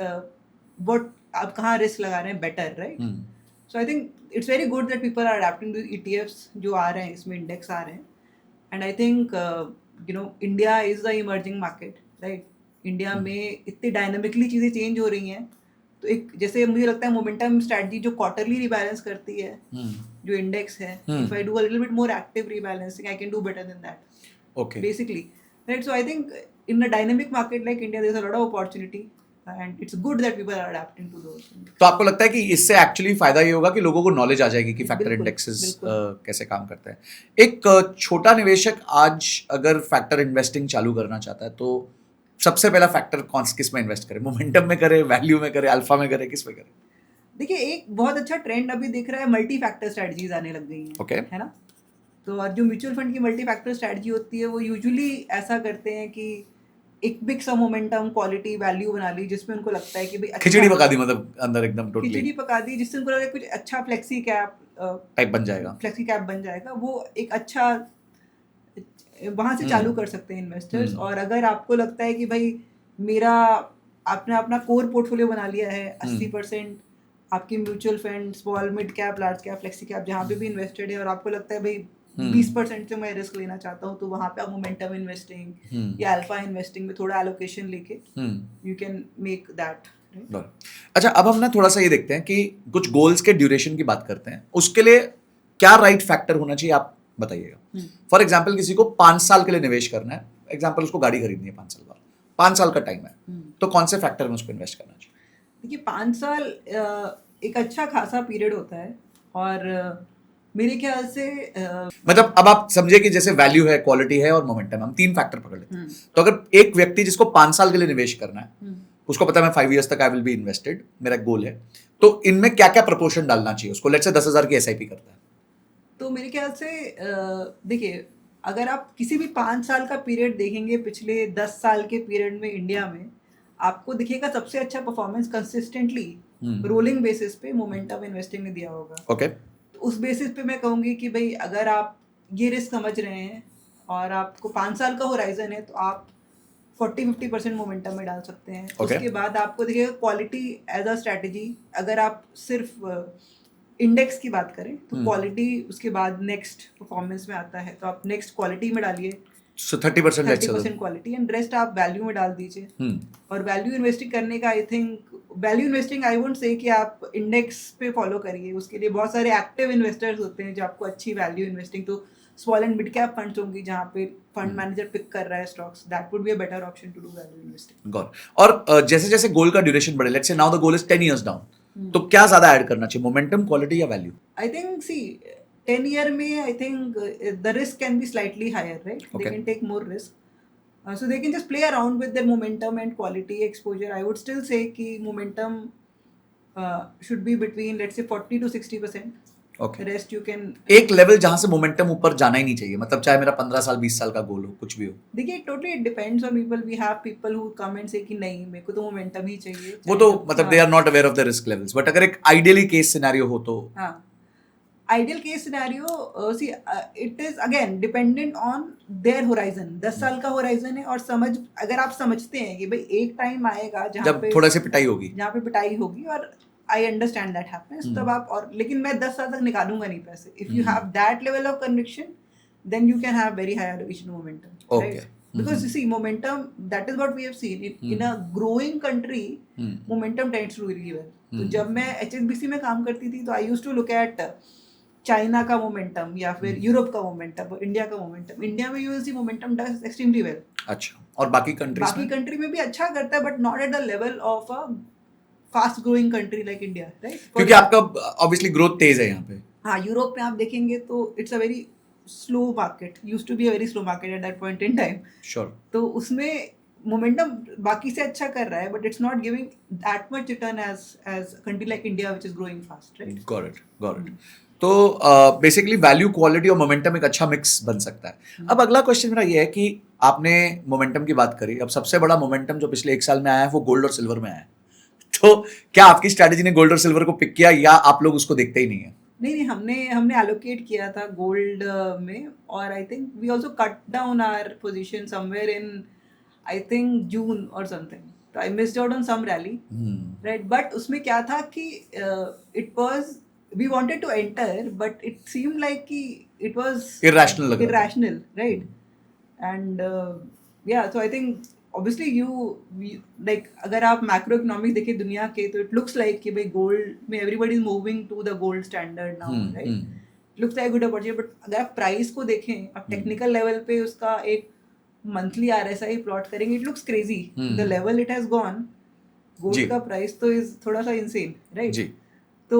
what आप कहाँ रिस्क लगा रहे हैं better, right. So I think it's very good that people are adapting to ETFs जो आ रहे हैं, इसमें index आ रहे हैं, and I think India is the emerging market, right. India में इतनी डायनामिकली चीज़ें चेंज हो रही हैं, तो एक जैसे मुझे लगता है मोमेंटम स्ट्रैटेजी जो क्वार्टरली रिबैलेंस करती है जो इंडेक्स है, if I do a little bit more active rebalancing, I can do better than that, okay, basically, right. So I think in a dynamic market like India there is a lot of opportunity, and it's good that people are adapting to those. तो आपको लगता है कि इससे actually फायदा ये होगा कि लोगों को नॉलेज आ जाएगी कि फैक्टर इंडेक्सेस कैसे काम करते हैं. एक छोटा निवेशक आज अगर फैक्टर इन्वेस्टिंग चालू करना चाहता है तो सबसे पहला फैक्टर किस में इन्वेस्ट करे? मोमेंटम में करे, वैल्यू में करे, अल्फा में करे, किस में करे? देखिए एक बहुत अच्छा ट्रेंड अभी दिख रहा है, मल्टी फैक्टर स्ट्रेटजीज आने लग गई हैं, okay. है ना. तो और जो म्यूचुअल फंड की मल्टी फैक्टर स्ट्रेटजी होती है वो यूजुअली ऐसा करते हैं कि एक बिग सा मोमेंटम, क्वालिटी, वैल्यू बना ली, जिसमें उनको लगता है कि भाई अच्छा, खिचड़ी पका दी, मतलब अंदर एकदम टोटली खिचड़ी पका दी, जिससे उनको लगा कुछ अच्छा फ्लेक्सी कैप टाइप बन जाएगा, फ्लेक्सी कैप बन जाएगा. वो एक अच्छा वहाँ से चालू कर सकते हैं इन्वेस्टर्स. और अगर आपको लगता है कि भाई मेरा आपने अपना कोर पोर्टफोलियो बना लिया है, 80% आपकी mutual fund, small mid cap, large cap, flexi cap, जहाँ पे भी इन्वेस्टेड है, और आपको लगता है भाई 20% से मैं रिस्क लेना चाहता हूँ, तो वहाँ पे आप मोमेंटम इन्वेस्टिंग या अल्फा इन्वेस्टिंग में थोड़ा एलोकेशन लेके यू कैन मेक दैट. अच्छा, अब हम ना थोड़ा सा ये देखते हैं कि कुछ गोल्स के ड्यूरेशन की बात करते हैं. उसके लिए क्या राइट फैक्टर होना चाहिए, आप बताइएगा. फॉर एग्जाम्पल किसी को 5 साल के लिए निवेश करना है, एग्जाम्पल उसको गाड़ी खरीदनी है 5 साल बाद, 5 साल का टाइम है, तो कौन से फैक्टर में उसको इन्वेस्ट करना चाहिए? देखिए 5 साल एक अच्छा खासा पीरियड होता है, और मेरे ख्याल से मतलब अब आप समझे कि जैसे वैल्यू है, क्वालिटी है और मोमेंटम, हम 3 फैक्टर पकड़ लेते हैं. तो अगर एक व्यक्ति जिसको 5 साल के लिए निवेश करना है, उसको पता है मैं 5 years तक आई विल बी इन्वेस्टेड, मेरा गोल है, तो इनमें क्या क्या प्रपोर्शन डालना चाहिए उसको? लेट्स से 10,000 की SIP करता है, तो मेरे ख्याल से देखिए अगर आप किसी भी 5 साल का पीरियड देखेंगे पिछले 10 साल के पीरियड में इंडिया में, आपको दिखेगा सबसे अच्छा परफॉर्मेंस कंसिस्टेंटली रोलिंग बेसिस पे मोमेंटम इन्वेस्टिंग ने दिया होगा. ओके, तो उस बेसिस पे मैं कहूँगी कि भाई अगर आप ये रिस्क समझ रहे हैं और आपको 5 साल का होराइजन है, तो आप 40-50% मोमेंटम में डाल सकते हैं। Okay. उसके बाद आपको देखिएगा क्वालिटी एज अ स्ट्रैटेजी, अगर आप सिर्फ इंडेक्स की बात करें तो क्वालिटी उसके बाद नेक्स्ट परफॉर्मेंस में आता है, तो आप नेक्स्ट क्वालिटी में डालिए, So 30% let's say. 30% quality and rest आप वैल्यू में डाल दीजिए। Hmm. और वैल्यू इन्वेस्टिंग करने का I think value investing I won't say कि आप इंडेक्स पे फॉलो करिए, उसके लिए बहुत सारे एक्टिव इन्वेस्टर्स होते हैं जो आपको अच्छी वैल्यू इन्वेस्टिंग, तो small and mid cap funds होंगी जहाँ पे फंड मैनेजर पिक कर रहा है stocks, that would be a better option to do value investing. Got. और जैसे जैसे गोल का ड्यूरेशन बढ़े, let's say now the goal is 10 years down, तो क्या ज्यादा ऐड करना चाहिए, मोमेंटम, क्वालिटी या value? I think, see, 10 year में I think the risk can be slightly higher, right? Okay. They can take more risk. So they can just play around with their momentum and quality exposure. I would still say कि momentum should be between, let's say, 40 to 60%. Okay. The rest you can. एक level जहां से momentum ऊपर जाना ही नहीं चाहिए, मतलब चाहे मेरा 15 साल 20 साल का गोल हो, कुछ भी हो। देखिए totally it depends on people. We have people who come and say कि नहीं मेरे को तो momentum ही चाहिए। वो तो मतलब they are not aware of the risk levels, but अगर एक आइडियली केस सिनेरियो हो तो हाँ, ideal case scenario see it is again dependent on their horizon. 10 साल का होराइजन है और समझ, अगर आप समझते हैं कि भाई एक टाइम आएगा जहाँ जब पे थोड़ा सी पिटाई होगी, जहाँ पे पिटाई होगी, और आई अंडरस्टैंड दैट हैपेंस, तब आप, और लेकिन मैं 10 साल तक निकालूंगा नहीं पैसे, if you have that level of conviction then you can have very high allocation momentum, right? Because you see momentum, that is what we have seen in a growing country, momentum tends to do really well. तो जब मैं HSBC में काम करती थी तो I used to look at China का momentum या फिर यूरोप का मोमेंटम, इंडिया का मोमेंटम। इंडिया में you will see momentum does extremely well. अच्छा, और बाकी कंट्री में भी अच्छा करता है, but not at the level of a fast growing country like India, right? क्योंकि आपका ऑब्वियसली ग्रोथ तेज है यहाँ पे। हाँ, यूरोप में आप देखेंगे तो it's a very slow market, used to be a very slow market at that point in time. Sure. तो उसमें मोमेंटम बाकी से अच्छा कर रहा है, but it's not giving that much return as country like India which is growing fast, right? Got it. तो basically value, quality और मोमेंटम एक अच्छा मिक्स बन सकता है। अब अगला क्वेश्चन मेरा ये है कि आपने मोमेंटम की बात करी, अब सबसे बड़ा मोमेंटम जो पिछले 1 साल में आया है वो गोल्ड और सिल्वर में आया है, तो क्या आपकी स्ट्रैटेजी ने गोल्ड और सिल्वर को पिक किया या आप लोग उसको देखते ही नहीं है? नहीं, हमने एलोकेट किया था गोल्ड में, और I think we also cut down our position somewhere in I think June और समथिंग, तो I missed out on some rally, right? But उसमें क्या था कि it was, we wanted to enter but it seemed like कि it was irrational, right? And yeah, so I think obviously you like, अगर आप macro economic देखिए दुनिया के, तो इट लुक्स लाइक कि भाई गोल्ड में everybody is moving to the gold standard now, right? It looks like good opportunity, but अगर आप प्राइस को देखें, आप टेक्निकल लेवल पे उसका एक मंथली RSI प्लॉट करेंगे, it looks crazy the level it has gone. Gold का प्राइस तो इज थोड़ा सा इंसेन, राइट? तो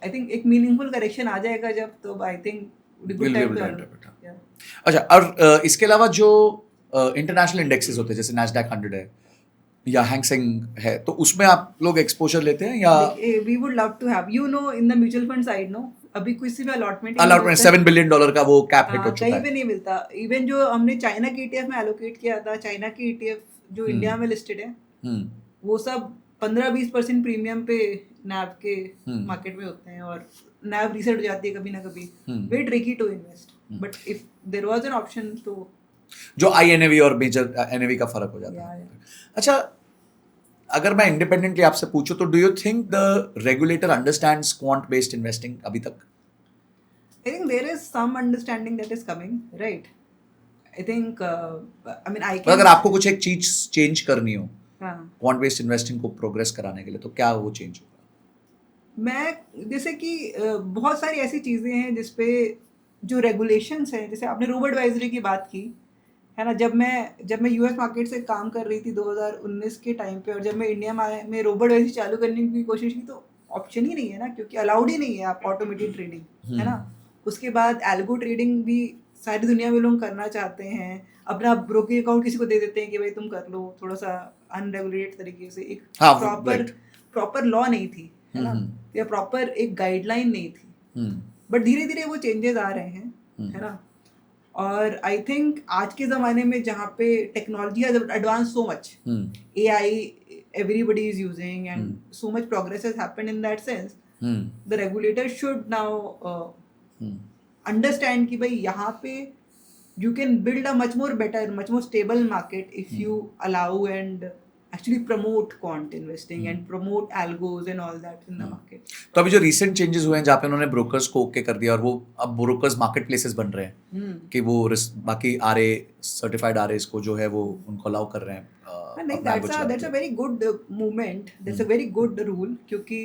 आई थिंक एक मीनिंगफुल करेक्शन आ जाएगा जब, तो I think good time to. अच्छा, और इसके अलावा जो इंटरनेशनल इंडेक्सेस होते हैं जैसे नैस्डैक 100 है या हैंगसेंग है, तो उसमें आप लोग एक्सपोजर लेते हैं या? We would love to have, you know, in the mutual fund side, no, अभी किसी में अलॉटमेंट $7 billion का वो कैप हिट हो चुका है, कहीं पे नहीं मिलता। इवन जो हमने चाइना के ETF में एलोकेट किया था, चाइना के ETF जो इंडिया में लिस्टेड है, वो सब 15-20% प्रीमियम पे नैब के मार्केट में होते हैं, और नैब रीसेट हो जाती है कभी ना कभी, very tricky to invest, but if there was an option तो जो INAV और मेजर NAV का फर्क हो जाता है। अच्छा, अगर मैं इंडिपेंडेंटली आपसे पूछूं तो do you think the regulator understands quant based investing अभी तक? I think there is some understanding that is coming, right? I think I mean I can, अगर आपको कुछ एक चीज चेंज करनी हो क्वांट बेस्ड इन्वेस्टिंग को प्रोग्रेस कराने के लिए, तो क्या वो चेंज होगा? मैं जैसे कि बहुत सारी ऐसी चीजें हैं जिसपे जो रेगुलेशंस हैं, जैसे आपने रोबो एडवाइजरी की बात की है ना, जब मैं यूएस मार्केट से काम कर रही थी 2019 के टाइम पे, और जब मैं इंडिया में रोबो एडवाइजरी चालू करने की कोशिश की, तो ऑप्शन ही नहीं है ना, क्योंकि अलाउड ही नहीं है आप ऑटोमेटेड ट्रेडिंग, है ना? उसके बाद एल्गो ट्रेडिंग भी सारी दुनिया में लोग करना चाहते हैं, अपना ब्रोकिंग अकाउंट किसी को दे देते हैं कि भाई तुम कर लो, थोड़ा सा अनरेगुलेटेड तरीके से, एक प्रॉपर लॉ नहीं थी, है ना, या प्रॉपर एक गाइडलाइन नहीं थी, बट धीरे धीरे वो चेंजेस आ रहे हैं, है ना? और आई थिंक आज के ज़माने में जहाँ पे technology has advance so much, AI everybody is using, and so much progress has happened in that sense, the regulator should now understand कि भाई यहाँ पे you can build a much more better, much more stable market if you allow and actually promote quant investing and promote algos and all that in the market. तो अभी जो recent changes हुए हैं जहाँ पे उन्होंने ब्रोकर्स को okay कर दिया और वो अब ब्रोकर्स मार्केट प्लेसेस बन रहे हैं कि वो बाकी आरए सर्टिफाइड आरए को जो है वो उनको अलाउ कर रहे हैं And like अपना algo चलाने that's के a लिए। very good movement. That's a very good rule क्योंकि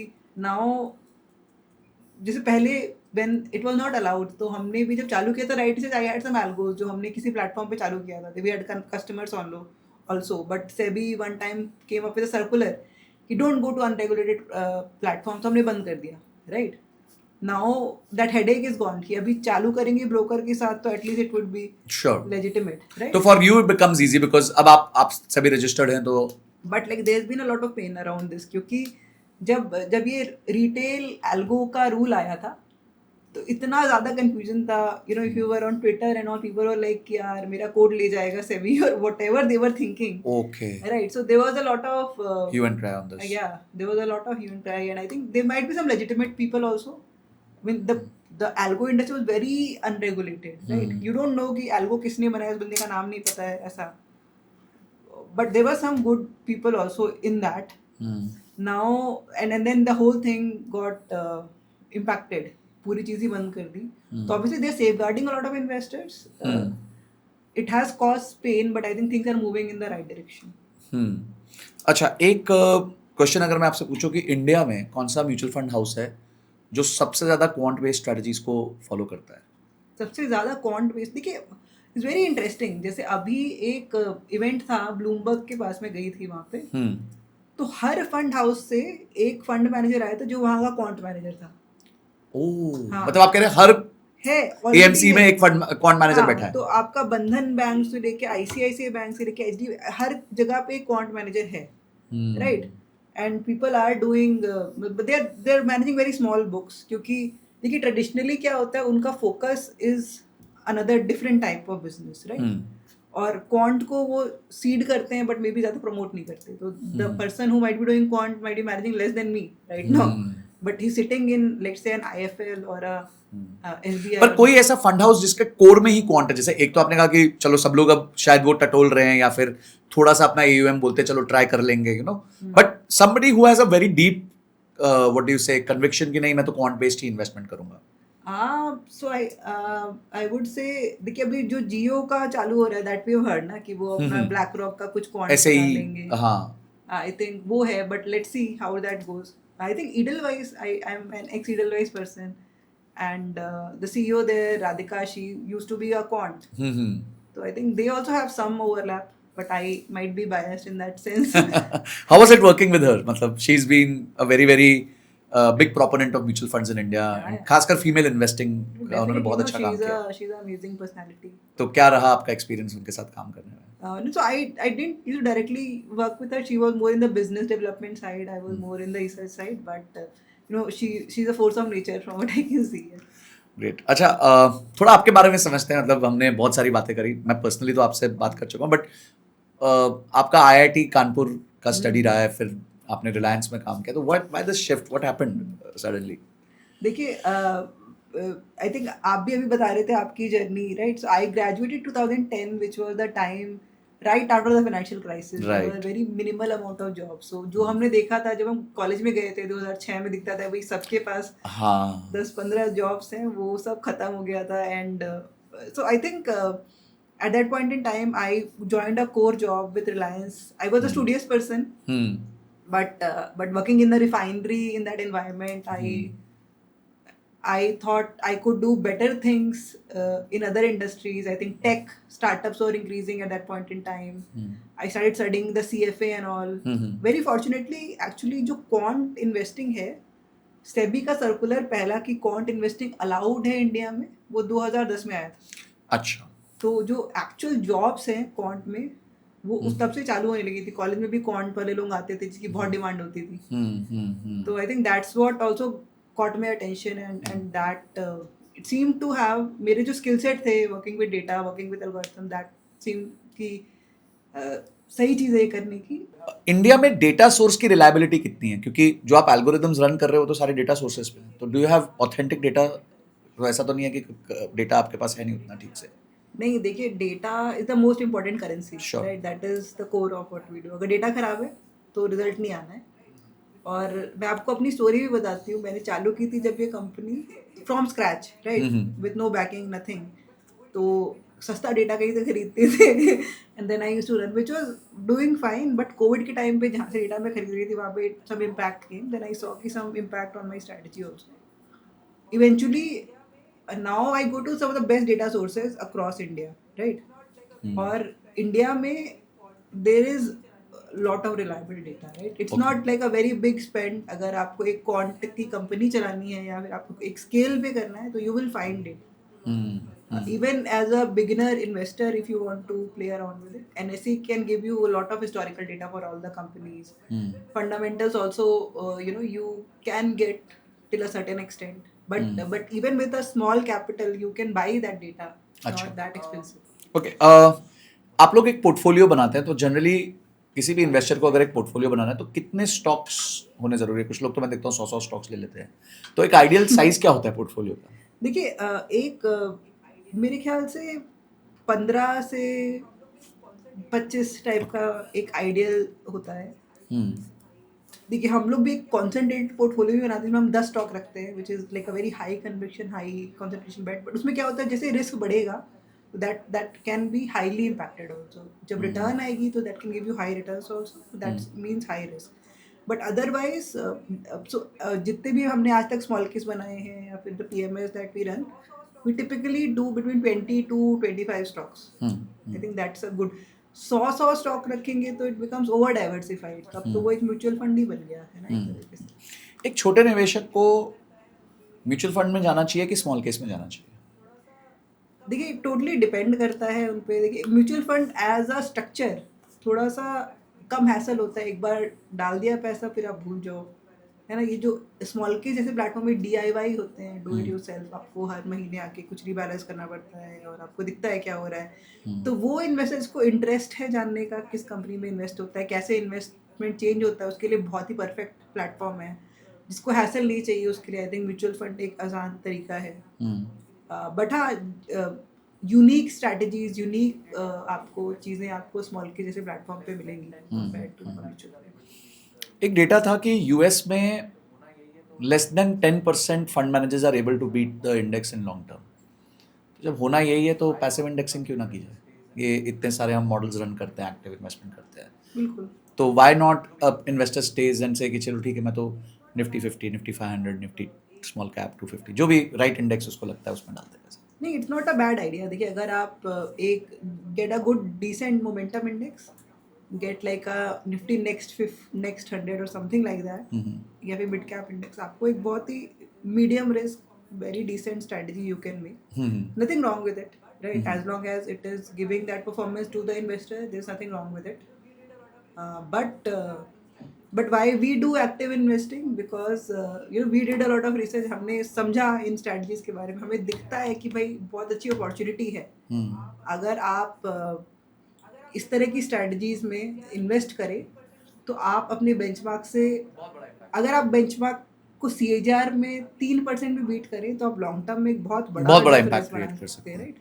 now जैसे पहले when it was not allowed तो हमने भी जब चालू किया था राइट से I had some algos जो हमने किसी प्लेटफॉर्म पे चालू किया था we had customers on low also but SEBI one time came up with a circular कि don't go to unregulated platforms हमने बंद कर दिया right now that headache is gone कि अभी चालू करेंगे ब्रोकर के साथ तो at least it would be Sure. legitimate right तो for you it becomes easy because अब आप सभी रजिस्टर्ड हैं तो but like there been a lot of pain around this क्योंकि जब ये रिटेल एल्गो का रूल आया था तो इतना ज़्यादा कंफ्यूजन था you know if you were on Twitter and all people were like यार मेरा कोड ले जाएगा सेबी और whatever they were thinking okay right so there was a lot of you and try on this yeah there was a lot of human try and I think there might be some legitimate people also I mean the algo industry was very unregulated right you don't know कि algo किसने बनाया उस बंदे का नाम नहीं पता है ऐसा but there were some good people also in that now and then the whole thing got impacted पूरी चीज ही बंद कर दी तो obviously they're safeguarding a lot of investors it has caused pain but I think things are moving in the right direction अच्छा एक question अगर मैं आपसे पूछूं कि इंडिया में कौन सा म्यूचुअल फंड हाउस है जो सबसे ज्यादा क्वांट बेस्ड स्ट्रेटजीज को फॉलो करता है सबसे ज़्यादा क्वांट बेस्ड देखिए इट्स वेरी इंटरेस्टिंग जैसे अभी एक इवेंट था ब्लूमबर्ग के पास में गई थी वहाँ पे तो हर फंड हाउस से एक फंड मैनेजर आया था जो वहाँ का क्वांट मैनेजर था हाँ। मतलब आप कह रहे हैं हर है एएमसी में एक फंड क्वांट मैनेजर बैठा है तो आपका बंधन बैंक से लेके आईसीआईसीआई बैंक से लेके एचडी हर जगह पे एक क्वांट मैनेजर है right and people are doing they are managing very small books क्योंकि देखिए ट्रेडिशनली क्या होता है उनका focus is another different type of business right और क्वांट को वो सीड करते हैं बट मे बी ज़्यादा प्रमोट नहीं करते तो the person who might be doing quant might be managing less than me right now but he sitting in let's say N IFL और अ एसबीआई पर कोई ऐसा फंड हाउस जिसके कोर में ही क्वांट है जैसे एक तो आपने कहा कि चलो सब लोग अब शायद वो टटोल रहे हैं या फिर थोड़ा सा अपना एयूएम बोलते हैं चलो ट्राई कर लेंगे you know but somebody who has a very deep what do you से कन्विक्शन कि नहीं मैं तो क्वांट बेस्ड ही इन्वेस्टमेंट करूंगा सो आई वुड से देखिए अभी जो जियो का चालू हो रहा है दैट वी हैव हर्ड ना कि वो अपना ब्लैक रॉक का कुछ क्वांट ऐसे ही लेंगे हाँ आई थिंक वो है but let's see how that goes I think Edelweiss I am an ex Edelweiss person and the CEO there Radhika she used to be a quant so I think they also have some overlap but I might be biased in that sense how was it working with her मतलब she's been a very big proponent of mutual funds in India and खासकर female investing उन्होंने बहुत अच्छा काम किया she's an amazing personality तो क्या रहा आपका एक्सपीरियंस उनके साथ काम करने में so I didn't directly work with her she was more in the business development side I was more in the research side but you know she's a force of nature from what I can see great अच्छा थोड़ा आपके बारे में समझते हैं मतलब हमने बहुत सारी बातें करी मैं पर्सनली तो आपसे बात कर चुका हूँ बट आपका आईआईटी कानपुर का स्टडी रहा है फिर आपने रिलायंस में काम किया तो why this shift what happened suddenly देखिए आई थिंक आप भी अभी बता रहे थे आपकी journey right so I graduated 2010 which was the time right after the financial crisis there was a very minimal amount of jobs so जो हमने देखा था जब हम कॉलेज में गए थे 2006 में दिखता था भाई सबके पास 10-15 जॉब्स हैं वो सब खत्म हो गया था and so I think at that point in time I joined a core job with Reliance I was a studious person but working in the refinery in that environment I thought I could do better things in other industries. I think tech startups were increasing at that point in time. I started studying the CFA and all. Very fortunately, actually, जो quant investing है, SEBI का circular पहला कि quant investing allowed है India में, वो 2010 में आया था. अच्छा. तो जो actual jobs हैं quant में, वो उस तब से चालू होने लगी थी. कॉलेज में भी quant वाले लोग आते थे जिसकी बहुत डिमांड होती थी. तो I think that's what also caught my attention and that it seemed to have मेरे जो skill set थे working with data working with algorithm that seemed कि सही चीज़ है करने की इंडिया में डेटा सोर्स की रिलायबिलिटी कितनी है क्योंकि जो आप एल्गोरिथम्स रन कर रहे हो तो सारे डेटा सोर्सेज पे तो do you have authentic data तो ऐसा तो नहीं है कि डेटा आपके पास है नहीं उतना ठीक से नहीं देखिए, data is the most important currency, Sure. Right? That is the core of what we do. अगर डेटा खराब है तो रिजल्ट नहीं आना है। और मैं आपको अपनी स्टोरी भी बताती हूँ। मैंने चालू की थी जब ये company from scratch, right, with no backing, nothing. तो सस्ता डेटा कहीं से खरीदते थे and then I used to run, which was doing fine. But covid के टाइम पे जहाँ से डेटा मैं खरीद रही थी वहाँ पे some impact came. Then I saw कि some impact on my strategy also. Eventually, now I go to some of the best data sources across India, right? और इंडिया में there is lot of reliable data, right? It's Okay. not like a very big spend. अगर आपको एक quant की company चलानी है या फिर आपको एक स्केल पे करना है तो you will find it. Even as a beginner investor, if you want to play around with it, NSE can give you a lot of historical data for all the companies. Fundamentals also, you can get till a certain extent. But even with a small capital, you can buy that data. It's अच्छा. not that expensive. Okay आप लोग एक portfolio बनाते हैं तो generally किसी भी investor को अगर एक पोर्टफोलियो बनाना है तो कितने स्टॉक्स होने जरूरी है? कुछ लोग तो मैं देखता हूँ 100 स्टॉक्स ले लेते हैं, तो एक आइडियल साइज क्या होता है पोर्टफोलियो का? देखिए, मेरे ख्याल से 15 से 25 टाइप का एक आइडियल होता है। देखिए, हम लोग भी एक कॉन्सेंट्रेटेड पोर्टफोलियो भी बनाते हैं जिसमें हम 10 स्टॉक रखते हैं, which is like a very high conviction, high concentration bet. But उसमें क्या होता है, जैसे रिस्क बढ़ेगा that can be highly impacted also. जब रिटर्न आएगी तो that can give you high returns also, that means high risk. But otherwise जितने भी हमने आज तक स्मॉल केस बनाए हैं या फिर the PMS that we run, we typically do between 20 to 25 stocks. I think that's a good. 100 stock रखेंगे तो इट बिकम्स ओवर डाइवर्सिफाइड, तब तो वो एक म्यूचुअल फंड ही बन गया है ना एक तरीके से। एक छोटे निवेशक को म्यूचुअल फंड में जाना चाहिए कि स्मॉल केस में जाना चाहिए? देखिए, टोटली डिपेंड करता है उन पे। देखिए, mutual fund as a structure थोड़ा सा कम हैसल होता है। एक बार डाल दिया पैसा फिर आप भूल जाओ, है ना? ये जो स्मॉल के जैसे प्लेटफॉर्म में DIY होते हैं, डू इट योरसेल्फ, आपको हर महीने आके कुछ रिबैलेंस करना पड़ता है और आपको दिखता है क्या हो रहा है। तो वो इन्वेस्टर्स को इंटरेस्ट है जानने का किस कंपनी में इन्वेस्ट होता है, कैसे इन्वेस्टमेंट चेंज होता है, उसके लिए बहुत ही परफेक्ट प्लेटफॉर्म है। जिसको हैसल नहीं चाहिए उसके लिए आई थिंक म्यूचुअल फंड एक आसान तरीका है। बट हाँ, यूनिक स्ट्रैटेजीज, यूनिक आपको चीज़ें आपको स्मॉल के जैसे प्लेटफॉर्म पे मिलेंगी कंपेयर टू म्यूचुअल फंड। एक डेटा था कि यूएस में less than 10% fund managers are able to beat the index in long term. तो जब होना यही है तो पैसिव इंडेक्सिंग क्यों ना की जाए? ये इतने सारे हम मॉडल्स रन करते हैं, एक्टिव इन्वेस्टमेंट करते हैं, बिल्कुल। तो why not investor stage and से कि चलो ठीक है, मैं तो Nifty 50, Nifty 500, Nifty small cap 250, जो भी राइट इंडेक्स उसको लगता है उसमें डालते हैं पैसे। नहीं, it's not a bad idea. देखिए, अगर आप एक get a good decent momentum index, get like a Nifty next 100 और समथिंग लाइक दैट, या फिर मिड कैप इंडेक्स, आपको एक बहुत ही medium risk very decent strategy you can make. Nothing wrong with it, right? As long as it is giving that performance to the investor, there is nothing wrong with it. But why we do active investing, because we did a lot of research. हमने समझा इन strategies के बारे में, हमें दिखता है कि भाई बहुत अच्छी अपॉर्चुनिटी है। अगर आप इस तरह की स्ट्रैटेजीज में इन्वेस्ट करें तो आप अपने बेंचमार्क से, अगर आप बेंचमार्क को CAGR में 3% भी बीट करें तो आप लॉन्ग टर्म में एक बहुत बड़ा इम्पैक्ट डिफरेंस क्रिएट बना कर सकते सकते हैं, हैं। राइट?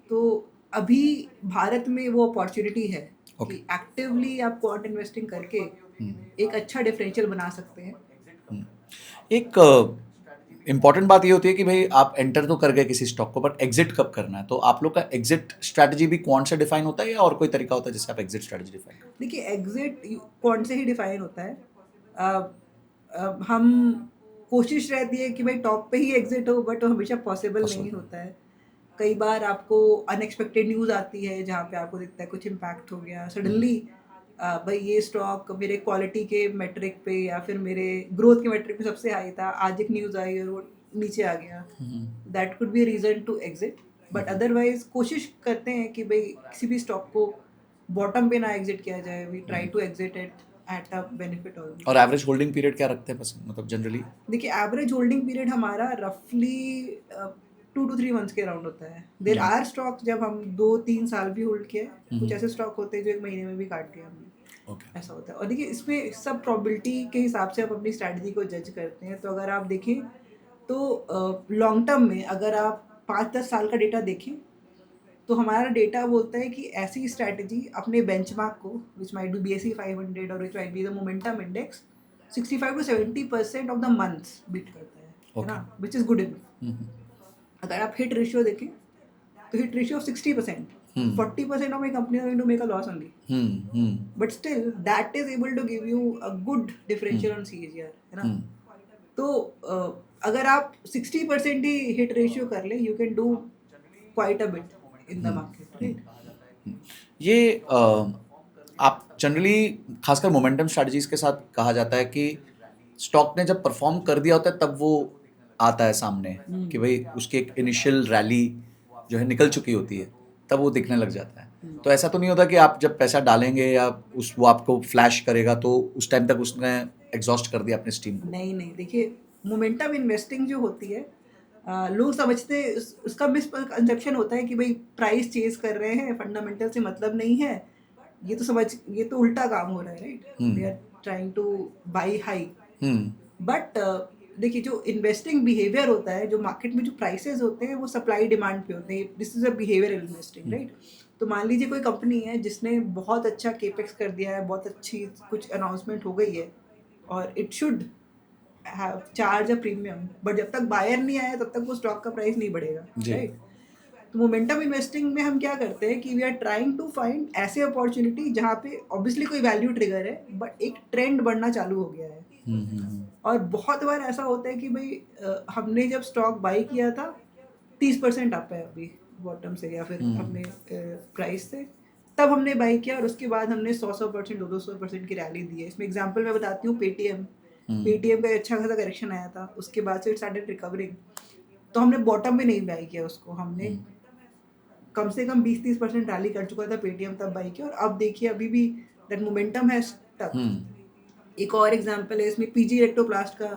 तो अभी भारत में वो अपॉर्चुनिटी है Okay. कि एक्टिवली आप क्वांट इन्वेस्टिंग करके एक अच्छा डिफरेंशियल बना सकते हैं। एक इम्पॉर्टेंट बात ये होती है कि भाई आप एंटर तो कर गए किसी स्टॉक को, बट एग्जिट कब करना है? तो आप लोग का एग्जिट स्ट्रैटेजी भी क्वांट से डिफाइन होता है या और कोई तरीका होता है जिससे आप एग्जिट स्ट्रैटेजी डिफाइन करते देखिए, एग्जिट क्वांट से ही डिफाइन होता है। हम कोशिश रहती है कि भाई टॉप पे ही एग्जिट हो, बट वो हमेशा पॉसिबल नहीं होता है। कई बार आपको अनएक्सपेक्टेड न्यूज़ आती है जहाँ पे आपको दिखता है कुछ इम्पैक्ट हो गया सडनली, भाई ये स्टॉक मेरे क्वालिटी के मेट्रिक पे या फिर मेरे ग्रोथ के मेट्रिक पे सबसे हाई था, आज एक न्यूज़ आई और वो नीचे आ गया। That could be reason to exit. But otherwise कोशिश करते हैं कि भाई किसी भी स्टॉक को बॉटम पे ना एग्जिट किया जाए। We try to exit it at a benefit हैं? ऑलवेज। और एवरेज होल्डिंग पीरियड क्या रखते हैं पसंद, मतलब जनरली? देखिए, एवरेज होल्डिंग पीरियड हमारा रफली 2 to 3 मंथ्स के अराउंड होता है। देर आर स्टॉक जब हम 2-3 साल भी होल्ड किए, कुछ ऐसे स्टॉक होते हैं जो 1 महीने में भी काट दिया हमने। ओके। ऐसा होता है। और देखिए, इसमें सब प्रोबेबिलिटी के हिसाब से आप अपनी स्ट्रैटेजी को जज करते हैं। तो अगर आप देखें तो लॉन्ग टर्म में अगर आप 5-10 साल का डेटा देखें तो हमारा डेटा बोलता है कि ऐसी स्ट्रैटेजी अपने बेंचमार्क को, विच माइट बी BSE 500 और which might be the momentum index, 65 to 70% of the months beat करता है ना, विच इज गुड इनफ। अगर आप हिट रेशियो देखें तो hit ratio of 60%, 40% of my company are going to make a loss only, but still that is able to give you a good differential on CAGR, है ना। तो अगर आप 60% ही hit ratio कर ले, you can do quite a bit in the market, right. ये आप generally खासकर मोमेंटम स्ट्रैटेजीज के साथ कहा जाता है कि स्टॉक ने जब परफॉर्म कर दिया होता है तब वो आता है सामने कि भाई उसकी एक इनिशियल रैली जो है निकल चुकी होती है, तब वो दिखने लग जाता है। तो ऐसा तो नहीं होता कि आप जब पैसा डालेंगे या वो आपको फ्लैश करेगा तो उस टाइम तक उसने एग्जॉस्ट कर दिया अपने स्टीम को? नहीं नहीं, देखिए मोमेंटम इन्वेस्टिंग जो होती है, लोग समझते हैं, उसका मिसकंसेप्शन होता है कि भाई प्राइस चेज कर रहे हैं, फंडामेंटल से मतलब नहीं है। ये तो उल्टा काम हो रहा है, right. They are trying to buy high. But देखिए, जो इन्वेस्टिंग बिहेवियर होता है, जो मार्केट में जो प्राइसेस होते हैं, वो सप्लाई डिमांड पे होते हैं। This is a behaviour investing, right. तो मान लीजिए कोई कंपनी है जिसने बहुत अच्छा केपेक्स कर दिया है, बहुत अच्छी कुछ अनाउंसमेंट हो गई है और it should have charge a premium, but जब तक बायर नहीं आया तब तक वो स्टॉक का प्राइस नहीं बढ़ेगा, राइट। तो मोमेंटम इन्वेस्टिंग में हम क्या करते हैं कि we are trying to find ऐसे अपॉर्चुनिटी जहाँ पे ऑब्वियसली कोई वैल्यू ट्रिगर है, बट एक ट्रेंड बढ़ना चालू हो गया है। और बहुत बार ऐसा होता है कि भाई हमने जब स्टॉक बाई किया था 30% अप है अभी बॉटम से या फिर अपने प्राइस से, तब हमने बाई किया और उसके बाद हमने 100% 200% की रैली दी है। इसमें एग्जांपल मैं बताती हूँ, पेटीएम का अच्छा खासा करेक्शन आया था, उसके बाद से इट स्टार्टेड रिकवरिंग, तो हमने बॉटम में नहीं बाई किया उसको, हमने कम से कम 20-30% रैली कर चुका था पेटीएम, तब बाई किया। और अब देखिए अभी भी दैट मोमेंटम है स्टक। एक और एग्जांपल है इसमें, पीजी इलेक्ट्रोप्लास्ट का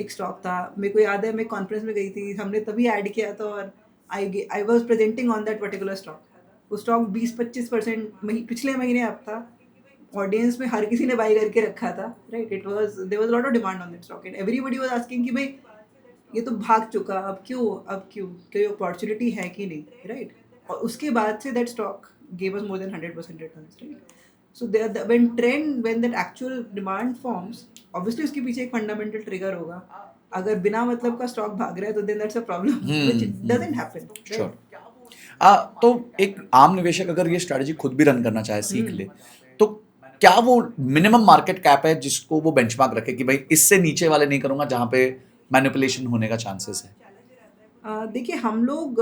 एक स्टॉक था, मेरे को याद है मैं कॉन्फ्रेंस में गई थी, हमने तभी ऐड किया था और I was presenting on that particular stock. वो स्टॉक 20-25% पिछले महीने अप था, ऑडियंस में हर किसी ने बाई करके रखा था, right. There was lot of demand on that stock and everybody was asking कि भाई ये तो भाग चुका, अब क्यों कोई अपॉर्चुनिटी है कि नहीं, राइट। और उसके बाद say that stock gave us more than 100% returns, right? So when that actual demand forms, obviously उसके पीछे एक fundamental trigger होगा। अगर बिना मतलब का स्टॉक भाग रहा है तो then that's a problem, which doesn't happen, right? Sure. तो एक आम निवेशक अगर ये स्ट्रैटेजी खुद भी रन करना चाहे, सीख ले, तो क्या वो मिनिमम मार्केट कैप है जिसको वो बेंचमार्क रखे कि भाई इससे नीचे वाले नहीं करूंगा जहां पे मैनिपुलेशन होने का चांसेस है? देखिए हम लोग,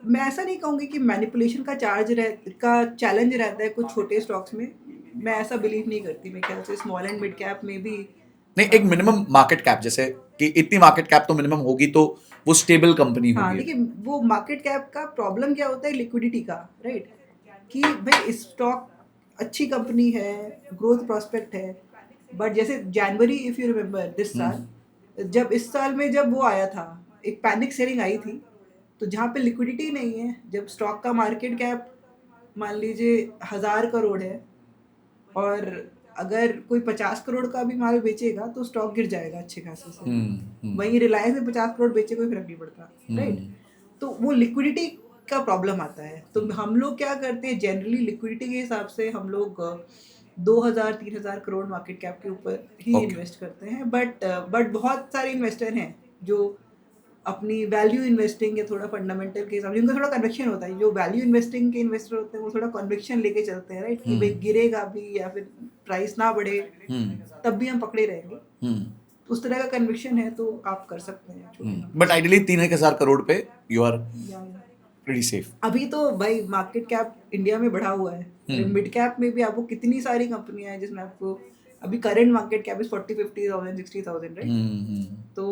मैं ऐसा नहीं कहूँगी कि मैनिपुलेशन का चैलेंज रहता है कुछ छोटे स्टॉक्स में, मैं ऐसा बिलीव नहीं करती। मेरे ख्याल से स्मॉल एंड मिड कैप में भी नहीं, एक मिनिमम मार्केट कैप, जैसे कि इतनी मार्केट कैप तो मिनिमम होगी तो वो स्टेबल कंपनी होगी। हाँ, देखिए वो मार्केट कैप का प्रॉब्लम क्या होता है, लिक्विडिटी का, राइट। कि भाई इस स्टॉक अच्छी कंपनी है, ग्रोथ प्रॉस्पेक्ट है, बट जैसे जनवरी, इफ यू रिमेम्बर दिस साल, जब इस साल में जब वो आया था, एक पैनिक सेलिंग आई थी, तो जहाँ पे लिक्विडिटी नहीं है, जब स्टॉक का मार्केट कैप मान लीजिए 1000 करोड़ है और अगर कोई 50 करोड़ का भी माल बेचेगा तो स्टॉक गिर जाएगा अच्छे खासे से। वहीं रिलायंस में 50 करोड़ बेचे कोई फर्क नहीं पड़ता, राइट। तो वो लिक्विडिटी का प्रॉब्लम आता है। तो हम लोग क्या करते हैं, जनरली लिक्विडिटी के हिसाब से हम लोग 2000-3000 करोड़ मार्केट कैप के ऊपर ही इन्वेस्ट करते हैं। बट बहुत सारे इन्वेस्टर हैं जो अपनी वैल्यू इन्वेस्टिंग या थोड़ा फंडामेंटल के हिसाब से, उनका थोड़ा कन्विक्शन होता है। जो वैल्यू इन्वेस्टिंग के इन्वेस्टर होते हैं वो थोड़ा कन्विक्शन लेके चलते हैं, राइट, कि भाई गिरेगा भी या फिर प्राइस ना बढ़े तब भी हम पकड़े रहेंगे। उस तरह का कन्विक्शन है तो आप कर सकते हैं। बट आइडियली 3000 करोड़ पे यू आर प्रीटी सेफ। अभी तो भाई मार्केट कैप इंडिया में बढ़ा हुआ है, मिड कैप में भी आपको कितनी सारी कंपनियां हैं जिसमें आपको अभी current market cap is 40-50,000 60,000, right. तो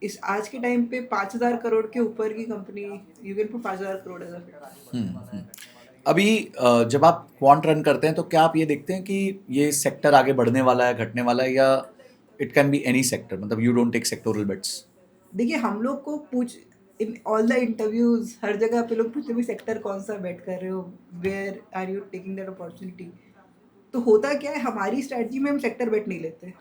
इस आज के टाइम पे 5000 करोड़ के ऊपर की company you can put 5000 crore as a. अभी जब आप क्वांट रन करते हैं तो क्या आप ये देखते हैं कि ये सेक्टर आगे बढ़ने वाला है, घटने वाला है, या it can be any sector, मतलब you don't take sectoral bets? देखिए हम लोग को इन ऑल द इंटरव्यूज हर जगह पे लोग पूछते हैं सेक्टर कौन सा बेट कर रहे हो, where are you taking that opportunity. तो होता क्या है, हमारी स्ट्रेटजी में हम सेक्टर बेट नहीं लेते,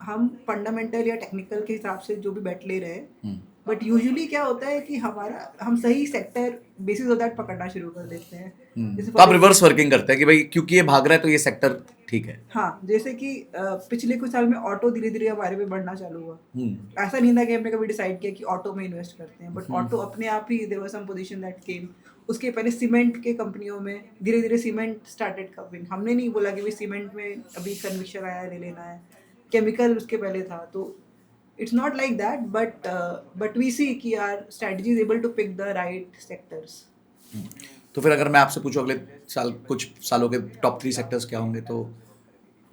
हम फंडामेंटल या टेक्निकल के हिसाब से जो भी बेट ले रहे हैं बट यूजुअली क्या होता है कि हम सही सेक्टर बेसिस ऑफ दैट पकड़ना शुरू कर देते हैं। जैसे तो आप रिवर्स वर्किंग करते हैं कि भाई क्योंकि ये भाग रहा है तो ये सेक्टर ठीक है। हाँ, जैसे कि पिछले कुछ साल में ऑटो धीरे धीरे हमारे में बढ़ना चालू हुआ। हम्म ऐसा नहीं था कि हमने कभी डिसाइड किया कि ऑटो में इन्वेस्ट करते हैं, बट ऑटो अपने आप ही there was some position that came. उसके पहले सीमेंट के कंपनियों में धीरे धीरे सीमेंट स्टार्टेड कमिंग। हमने नहीं बोला कि भाई सीमेंट में अभी कन्विक्शन आया है, ले लेना है। केमिकल उसके पहले था, तो it's not like that, but we see कि our strategy is able to pick the right sectors. तो फिर अगर मैं आपसे पूछूं अगले साल कुछ सालों के टॉप 3 सेक्टर्स क्या होंगे, तो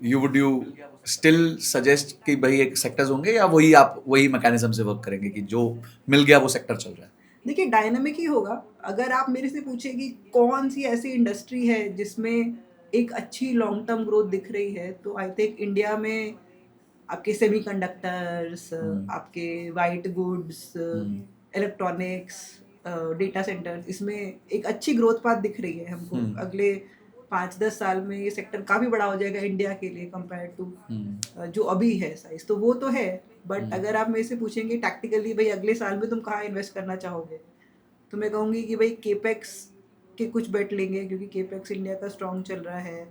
यू स्टिल सजेस्ट कि भाई एक सेक्टर्स होंगे, या वही मैकेनिज्म से वर्क करेंगे कि जो मिल गया वो सेक्टर चल रहा है? देखिए, डायनामिक ही होगा। अगर आप मेरे से पूछे कि कौन सी ऐसी इंडस्ट्री है जिसमें एक अच्छी लॉन्ग टर्म ग्रोथ दिख रही है, तो आई थिंक इंडिया में आपके सेमीकंडक्टर्स, आपके white goods, electronics, data centres, इसमें एक अच्छी ग्रोथ पाथ दिख रही है हमको। अगले 5-10 साल में ये सेक्टर काफ़ी बड़ा हो जाएगा इंडिया के लिए कंपेयर टू जो अभी है साइज, तो वो तो है। बट अगर आप मेरे से पूछेंगे टैक्टिकली भाई अगले साल में तुम कहाँ इन्वेस्ट करना चाहोगे, तो मैं कहूँगी कि भाई केपेक्स के कुछ बेट लेंगे, क्योंकि केपेक्स इंडिया का स्ट्रॉन्ग चल रहा है।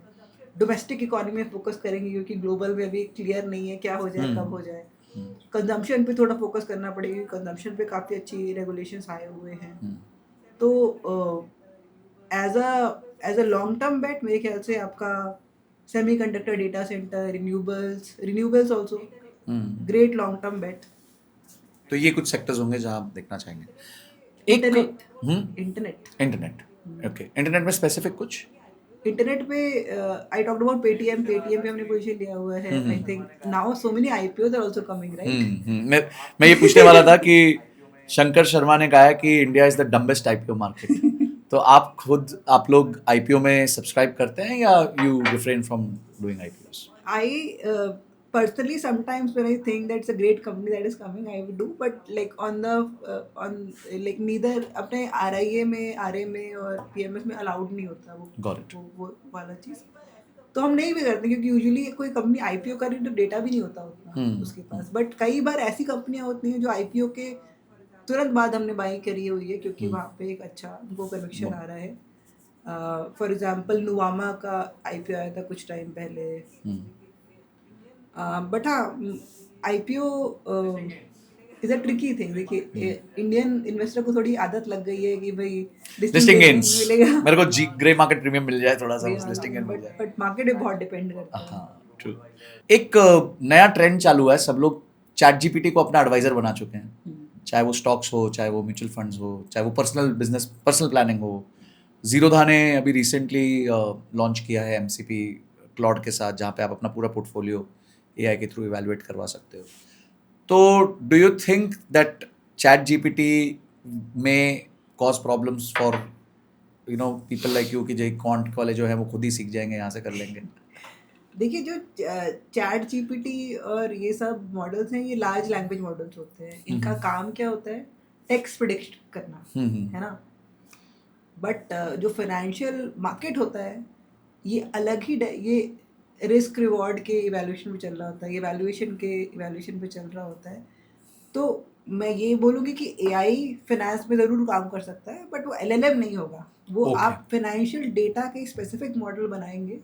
डोमेस्टिक इकोनॉमी में फोकस करेंगे, क्योंकि ग्लोबल में अभी क्लियर नहीं है क्या हो जाए कब हो जाए। कंजम्पशन पे थोड़ा फोकस करना पड़ेगा, कंजम्पशन पे काफ़ी अच्छी रेगुलेशंस आए हुए हैं। तो as a long term bet मेरे ख्याल से आपका semiconductor, data center, renewables also great long term bet. तो ये कुछ सेक्टर्स होंगे जहां आप देखना चाहेंगे। इंटरनेट ओके, इंटरनेट में स्पेसिफिक कुछ? इंटरनेट पे आई टॉक्ड अबाउट पेटीएम पे हमने पोजीशन लिया हुआ है। I think now so many IPOs are also coming, right? मैं ये पूछने वाला था कि शंकर शर्मा ने कहा है कि India is the dumbest IPO market. तो आप लोग आईपीओ में सब्सक्राइब करते हैं या you refrain from doing IPOs? I personally sometimes when I think that's a great company that is coming, I would do, but like on like neither अपने RIA में, RA में और PMS में allowed नहीं होता Got it. वो वाला चीज़। तो हम नहीं भी करते, क्योंकि यूजुअली कोई कंपनी आईपीओ कर रही है तो डेटा भी नहीं होता उतना उसके पास। बट कई बार ऐसी कंपनियां होती हैं जो आईपीओ के तुरंत बाद हमने बाई करी हुई है, क्योंकि वहाँ पे एक अच्छा उनको कनेक्शन आ रहा है। फॉर एग्जांपल नुवामा का आईपीओ आया था कुछ टाइम पहले। बट हाँ, IPO is a tricky thing. देखिए, इंडियन इन्वेस्टर को थोड़ी आदत लग गई है कि भाई लिस्टिंग गेन्स मिलेगा, मेरे को ग्रे मार्केट प्रीमियम मिल जाए थोड़ा सा, लिस्टिंग गेन मिल जाए। बट मार्केट पे बहुत डिपेंड करता है। हाँ, ट्रू। एक नया ट्रेंड चालू है, सब लोग चैट जीपीटी को अपना एडवाइजर बना चुके हैं। चाहे वो स्टॉक्स हो, चाहे वो म्यूचुअल फंड्स हो, चाहे वो पर्सनल प्लानिंग हो। जीरोधा ने अभी रिसेंटली लॉन्च किया है एमसीपी क्लॉड के साथ, जहाँ पे आप अपना पूरा पोर्टफोलियो एआई के थ्रू इवैल्यूएट करवा सकते हो। तो do you think that ChatGPT में cause problems for people like you, कि जो क्वांट वाले जो है वो खुद ही सीख जाएंगे, यहाँ से कर लेंगे? देखिए, जो चैट जीपीटी और ये सब मॉडल्स हैं, ये लार्ज लैंग्वेज मॉडल्स होते हैं। इनका काम क्या होता है? टेक्स्ट प्रिडिक्ट करना, है ना? बट जो फाइनेंशियल मार्केट होता है, ये अलग ही ये रिस्क रिवॉर्ड के इवैल्यूएशन पे चल रहा होता है, ये इवैल्यूएशन पे चल रहा होता है। तो मैं ये बोलूँगी कि एआई फाइनेंस में ज़रूर काम कर सकता है, बट वो एलएलएम नहीं होगा। वो आप फाइनेंशियल डेटा के स्पेसिफिक मॉडल बनाएंगे,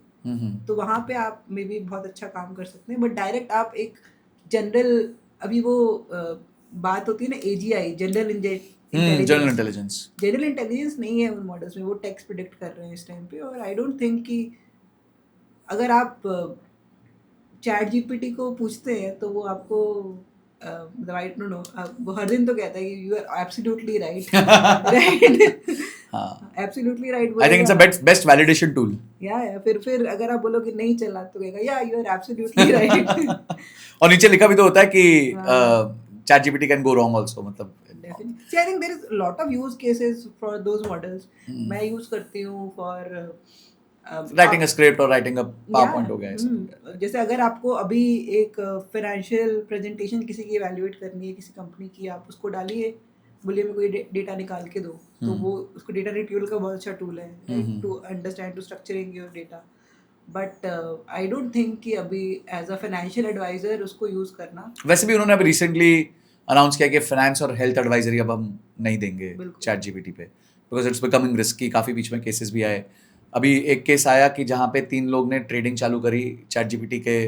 तो वहाँ पे आप मे बी बहुत अच्छा काम कर सकते हैं। बट डायरेक्ट आप एक जनरल, अभी वो बात होती है ना AGI, जनरल इंटेलिजेंस नहीं है उन मॉडल्स में। वो टेक्स्ट प्रिडिक्ट कर रहे हैं इस टाइम पे। और आई डोंट थिंक कि अगर आप चैट जीपीटी को पूछते हैं तो वो आपको मतलब आई डोंट नो, वो हर दिन तो कहता है कि you are absolutely right, right, absolutely right. I think it's a best validation tool. या फिर अगर आप बोलो कि नहीं चला तो कहेगा या यू आर एब्सोल्युटली राइट। और नीचे लिखा भी तो होता है कि chat GPT can go wrong also, मतलब See, I think there is a lot of use cases for those models. मैं यूज करती हूँ फॉर राइटिंग अ स्क्रिप्ट और राइटिंग अ पावरपॉइंट हो गया है। जैसे अगर आपको अभी एक फाइनेंशियल प्रेजेंटेशन किसी की इवैल्यूएट करनी है, किसी कंपनी की, आप उसको डालिए, बोलिए मेरे को ये डेटा निकाल के दो, तो वो उसको डेटा रिट्रीवल का बहुत अच्छा टूल है to understand, to structuring your data. But I don't think कि अभी एज अ फाइनेंशियल एडवाइजर उसको यूज करना। वैसे भी उन्होंने अभी रिसेंटली अनाउंस किया कि फाइनेंस और हेल्थ एडवाइजरी अब हम नहीं देंगे बिल्कुल। चैट जीपीटी पे, बिकॉज इट्स बिकमिंग रिस्की। काफ़ी बीच में केसेस भी आए। अभी एक केस आया कि जहाँ पे 3 लोग ने ट्रेडिंग चालू करी चैट जीपीटी के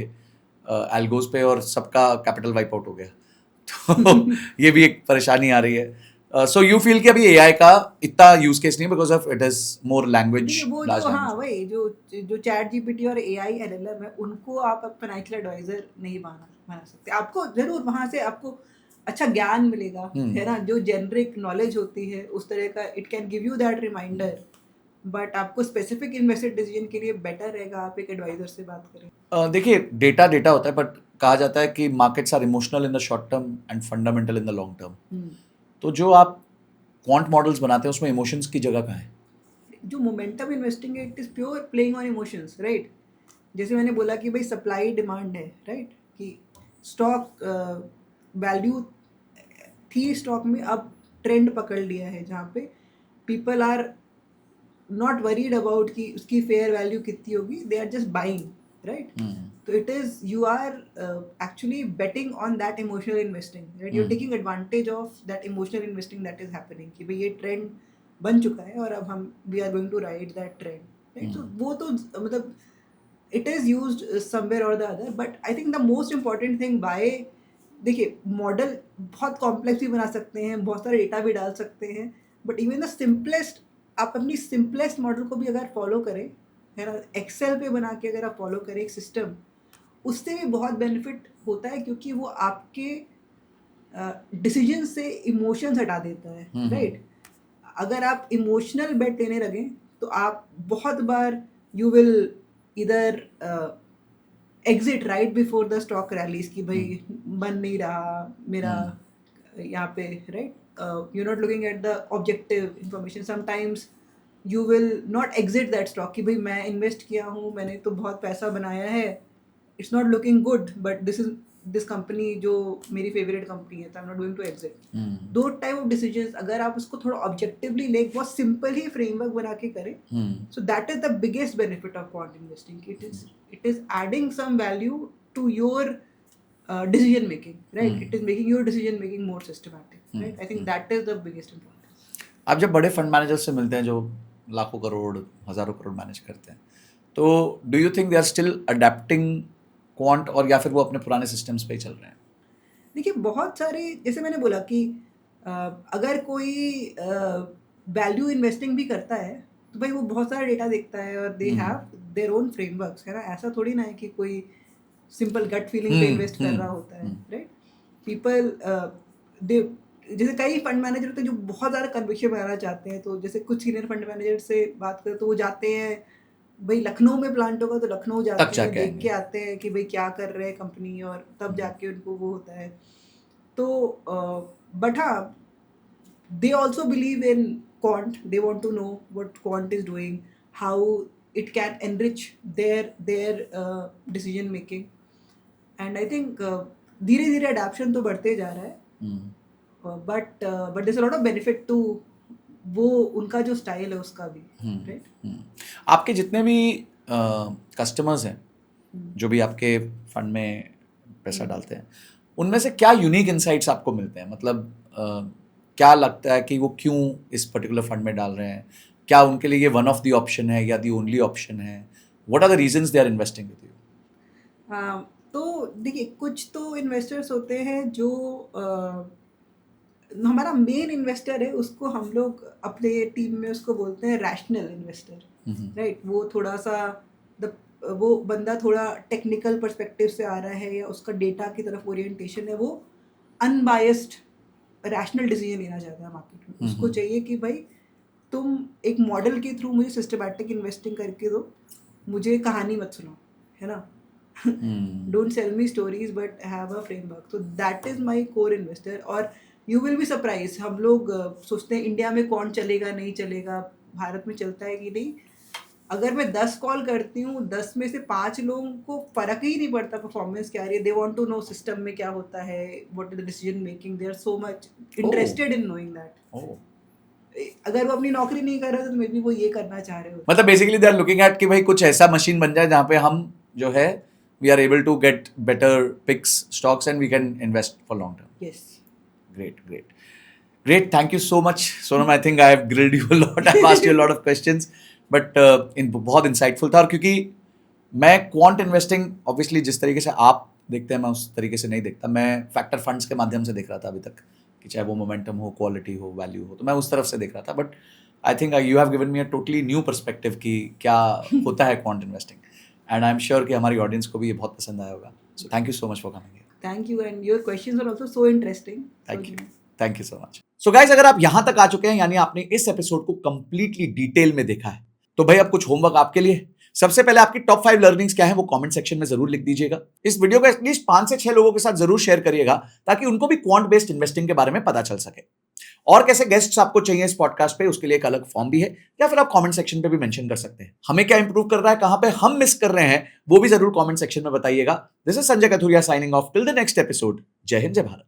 एल्गोज पे और सबका कैपिटल वाइप आउट हो गया। तो ये भी एक परेशानी आ रही है। सो यू फील कि अभी एआई का इतना यूज केस नहीं, because of it is more language, देखिए वो लार्ज जो हाँ लैंग्वेज। वही जो चैट जीपीटी और एआई एलएलएम है उनको आप फाइनेंशियल एडवाइजर नहीं बना सकते। आपको जरूर वहां से आपको अच्छा ज्ञान मिलेगा, है ना, जो जेनरिक नॉलेज होती है उस तरह का, it can give you that reminder, but आपको स्पेसिफिक इन्वेस्टेड डिसीजन के लिए बेटर रहेगा आप एक एडवाइजर से बात करें। देखिए डेटा डेटा होता है, बट कहा जाता है कि markets are emotional in the short term and fundamental in the long term. तो जो आप क्वांट मॉडल्स बनाते हैं उसमें इमोशंस की जगह कहाँ है? जो मोमेंटम इन्वेस्टिंग है it is pure playing on emotions, right. जैसे मैंने बोला कि भाई सप्लाई डिमांड है, राइट, कि स्टॉक वैल्यू थी स्टॉक में, अब ट्रेंड पकड़ लिया है जहाँ पे people are not worried about कि उसकी फेयर वैल्यू कितनी होगी, they are just buying, right. तो it is you are actually betting on that emotional investing, right, you are taking advantage of that emotional investing that is happening कि भाई ये trend बन चुका है और अब हम we are going to ride that trend, right. तो वो तो मतलब it is used somewhere or the other, but I think the most important thing why, देखिए मॉडल बहुत कॉम्प्लेक्स भी बना सकते हैं, बहुत सारे डेटा भी डाल सकते हैं, बट इवन द सिंपलेस्ट, आप अपनी सिंपलेस्ट मॉडल को भी अगर फॉलो करें, है ना, एक्सेल पे बना के अगर आप फॉलो करें एक सिस्टम, उससे भी बहुत बेनिफिट होता है क्योंकि वो आपके डिसीजन से इमोशंस हटा देता है, राइट। अगर आप इमोशनल बेट लेने लगे तो आप बहुत बार यू विल इधर exit right before the stock rallies कि भाई बन नहीं रहा मेरा यहाँ पे, right, you not looking at the objective information, sometimes you will not exit that stock कि भाई मैं इन्वेस्ट किया हूँ, मैंने तो बहुत पैसा बनाया है, it's not looking good, but this company जो मेरी फेवरेट कंपनी है, तो I am not going to exit. दो टाइप ऑफ डिसीजंस अगर आप उसको थोड़ा ऑब्जेक्टिवली ले, बहुत सिंपल ही फ्रेमवर्क बना के करें, so that is the biggest benefit of quant investing. It is adding some value to your decision making, right? It is making your decision making more systematic, right? I think that is the biggest importance. आप जब बड़े fund manager से मिलते हैं जो लाखों करोड़ हजारों crore manage करते हैं, तो do you think they are still adapting quant, और या फिर वो अपने पुराने सिस्टम्स पे ही चल रहे हैं? देखिए बहुत सारे, जैसे मैंने बोला कि अगर कोई वैल्यू इन्वेस्टिंग भी करता है तो भाई वो बहुत सारा डेटा देखता है और they have their own frameworks, है ना। ऐसा थोड़ी ना है कि कोई सिंपल गट फीलिंग पे इन्वेस्ट कर रहा होता है, राइट। पीपल दे, जैसे कई फंड मैनेजर होते हैं जो बहुत ज़्यादा कन्विक्शन बनाना चाहते हैं, तो जैसे कुछ सीनियर फंड मैनेजर से बात करें तो वो जाते हैं, भाई लखनऊ में प्लांट होगा तो लखनऊ जाते हैं, देख के आते हैं कि भाई क्या कर रहे हैं कंपनी, और तब जाके उनको वो होता है। तो बट हाँ, they also believe in quant, they want to know what quant is doing, how it can enrich their decision making, and I think धीरे धीरे adaptation तो बढ़ते जा रहा है, but there's a lot of benefit to वो उनका जो स्टाइल है उसका भी, राइट। आपके जितने भी कस्टमर्स हैं जो भी आपके फंड में पैसा डालते हैं, उनमें से क्या यूनिक इनसाइट्स आपको मिलते हैं? मतलब क्या लगता है कि वो क्यों इस पर्टिकुलर फंड में डाल रहे हैं? क्या उनके लिए ये वन ऑफ द ऑप्शन है या द ओनली ऑप्शन है? What are the reasons they are investing with you? तो देखिए कुछ तो इन्वेस्टर्स होते हैं जो हमारा मेन इन्वेस्टर है, उसको हम लोग अपने टीम में उसको बोलते हैं रैशनल इन्वेस्टर, राइट। वो थोड़ा सा वो बंदा थोड़ा टेक्निकल पर्सपेक्टिव से आ रहा है या उसका डेटा की तरफ ओरिएंटेशन है, वो अनबायस्ड रैशनल डिसीजन लेना चाहता है मार्केट में। उसको चाहिए कि भाई तुम एक मॉडल के थ्रू मुझे सिस्टमैटिक इन्वेस्टिंग करके दो, मुझे कहानी मत सुनाओ, है ना। Don't sell me stories but have a framework. तो that is my core investor. और यू विल बी सरप्राइज, हम लोग सोचते हैं इंडिया में कौन चलेगा नहीं चलेगा, भारत में चलता है कि नहीं। अगर मैं 10 कॉल करती हूँ, 10 में से 5 लोगों को फर्क ही नहीं पड़ता परफॉर्मेंस क्या रही है, they want to know system में क्या होता है, what is the decision making, they are so much interested in knowing that. अगर वो अपनी नौकरी नहीं कर रहे तो मे बी वो ये करना चाह रहे हो। मतलब basically they are looking at कि भाई कुछ ऐसा मशीन बन जाए जहाँ पे हम जो है we are able to get better picks stocks and we can invest for long term. Yes, Great. Thank you so much, Sonam. I think I have grilled you a lot. I've asked you a lot of questions, but बहुत insightful था. और क्योंकि मैं quant investing obviously जिस तरीके से आप देखते हैं मैं उस तरीके से नहीं देखता. मैं फैक्टर फंड्स के माध्यम से देख रहा था अभी तक कि चाहे वो मोमेंटम हो, क्वालिटी हो, वैल्यू हो, तो मैं उस तरफ से देख रहा था. But I think you have given me a totally new perspective कि क्या होता है quant investing. And I am sure कि हमारी ऑडियंस को भी ये बहुत पसंद आया होगा. So thank you so much for coming. Thank you, and your questions are also so interesting. Thank you so much. So guys, अगर आप यहां तक आ चुके हैं यानी आपने इस एपिसोड को कंप्लीटली डिटेल में देखा है, तो भाई अब कुछ होमवर्क आपके लिए. सबसे पहले आपकी टॉप 5 लर्निंग्स क्या है वो कमेंट सेक्शन में जरूर लिख दीजिएगा. इस वीडियो को एटलीस्ट 5 से 6 लोगों के साथ जरूर शेयर करिएगा ताकि उनको भी क्वांट बेस्ड इन्वेस्टिंग के बारे में पता चल सके. और कैसे गेस्ट्स आपको चाहिए इस पॉडकास्ट पे, उसके लिए एक अलग फॉर्म भी है, या फिर आप कमेंट सेक्शन पे भी मेंशन कर सकते हैं. हमें क्या इंप्रूव कर रहा है, कहां पे हम मिस कर रहे हैं, वो भी जरूर कमेंट सेक्शन में बताइएगा. This is Sanjay Kathuria signing off till the next episode. जय हिंद, जय भारत.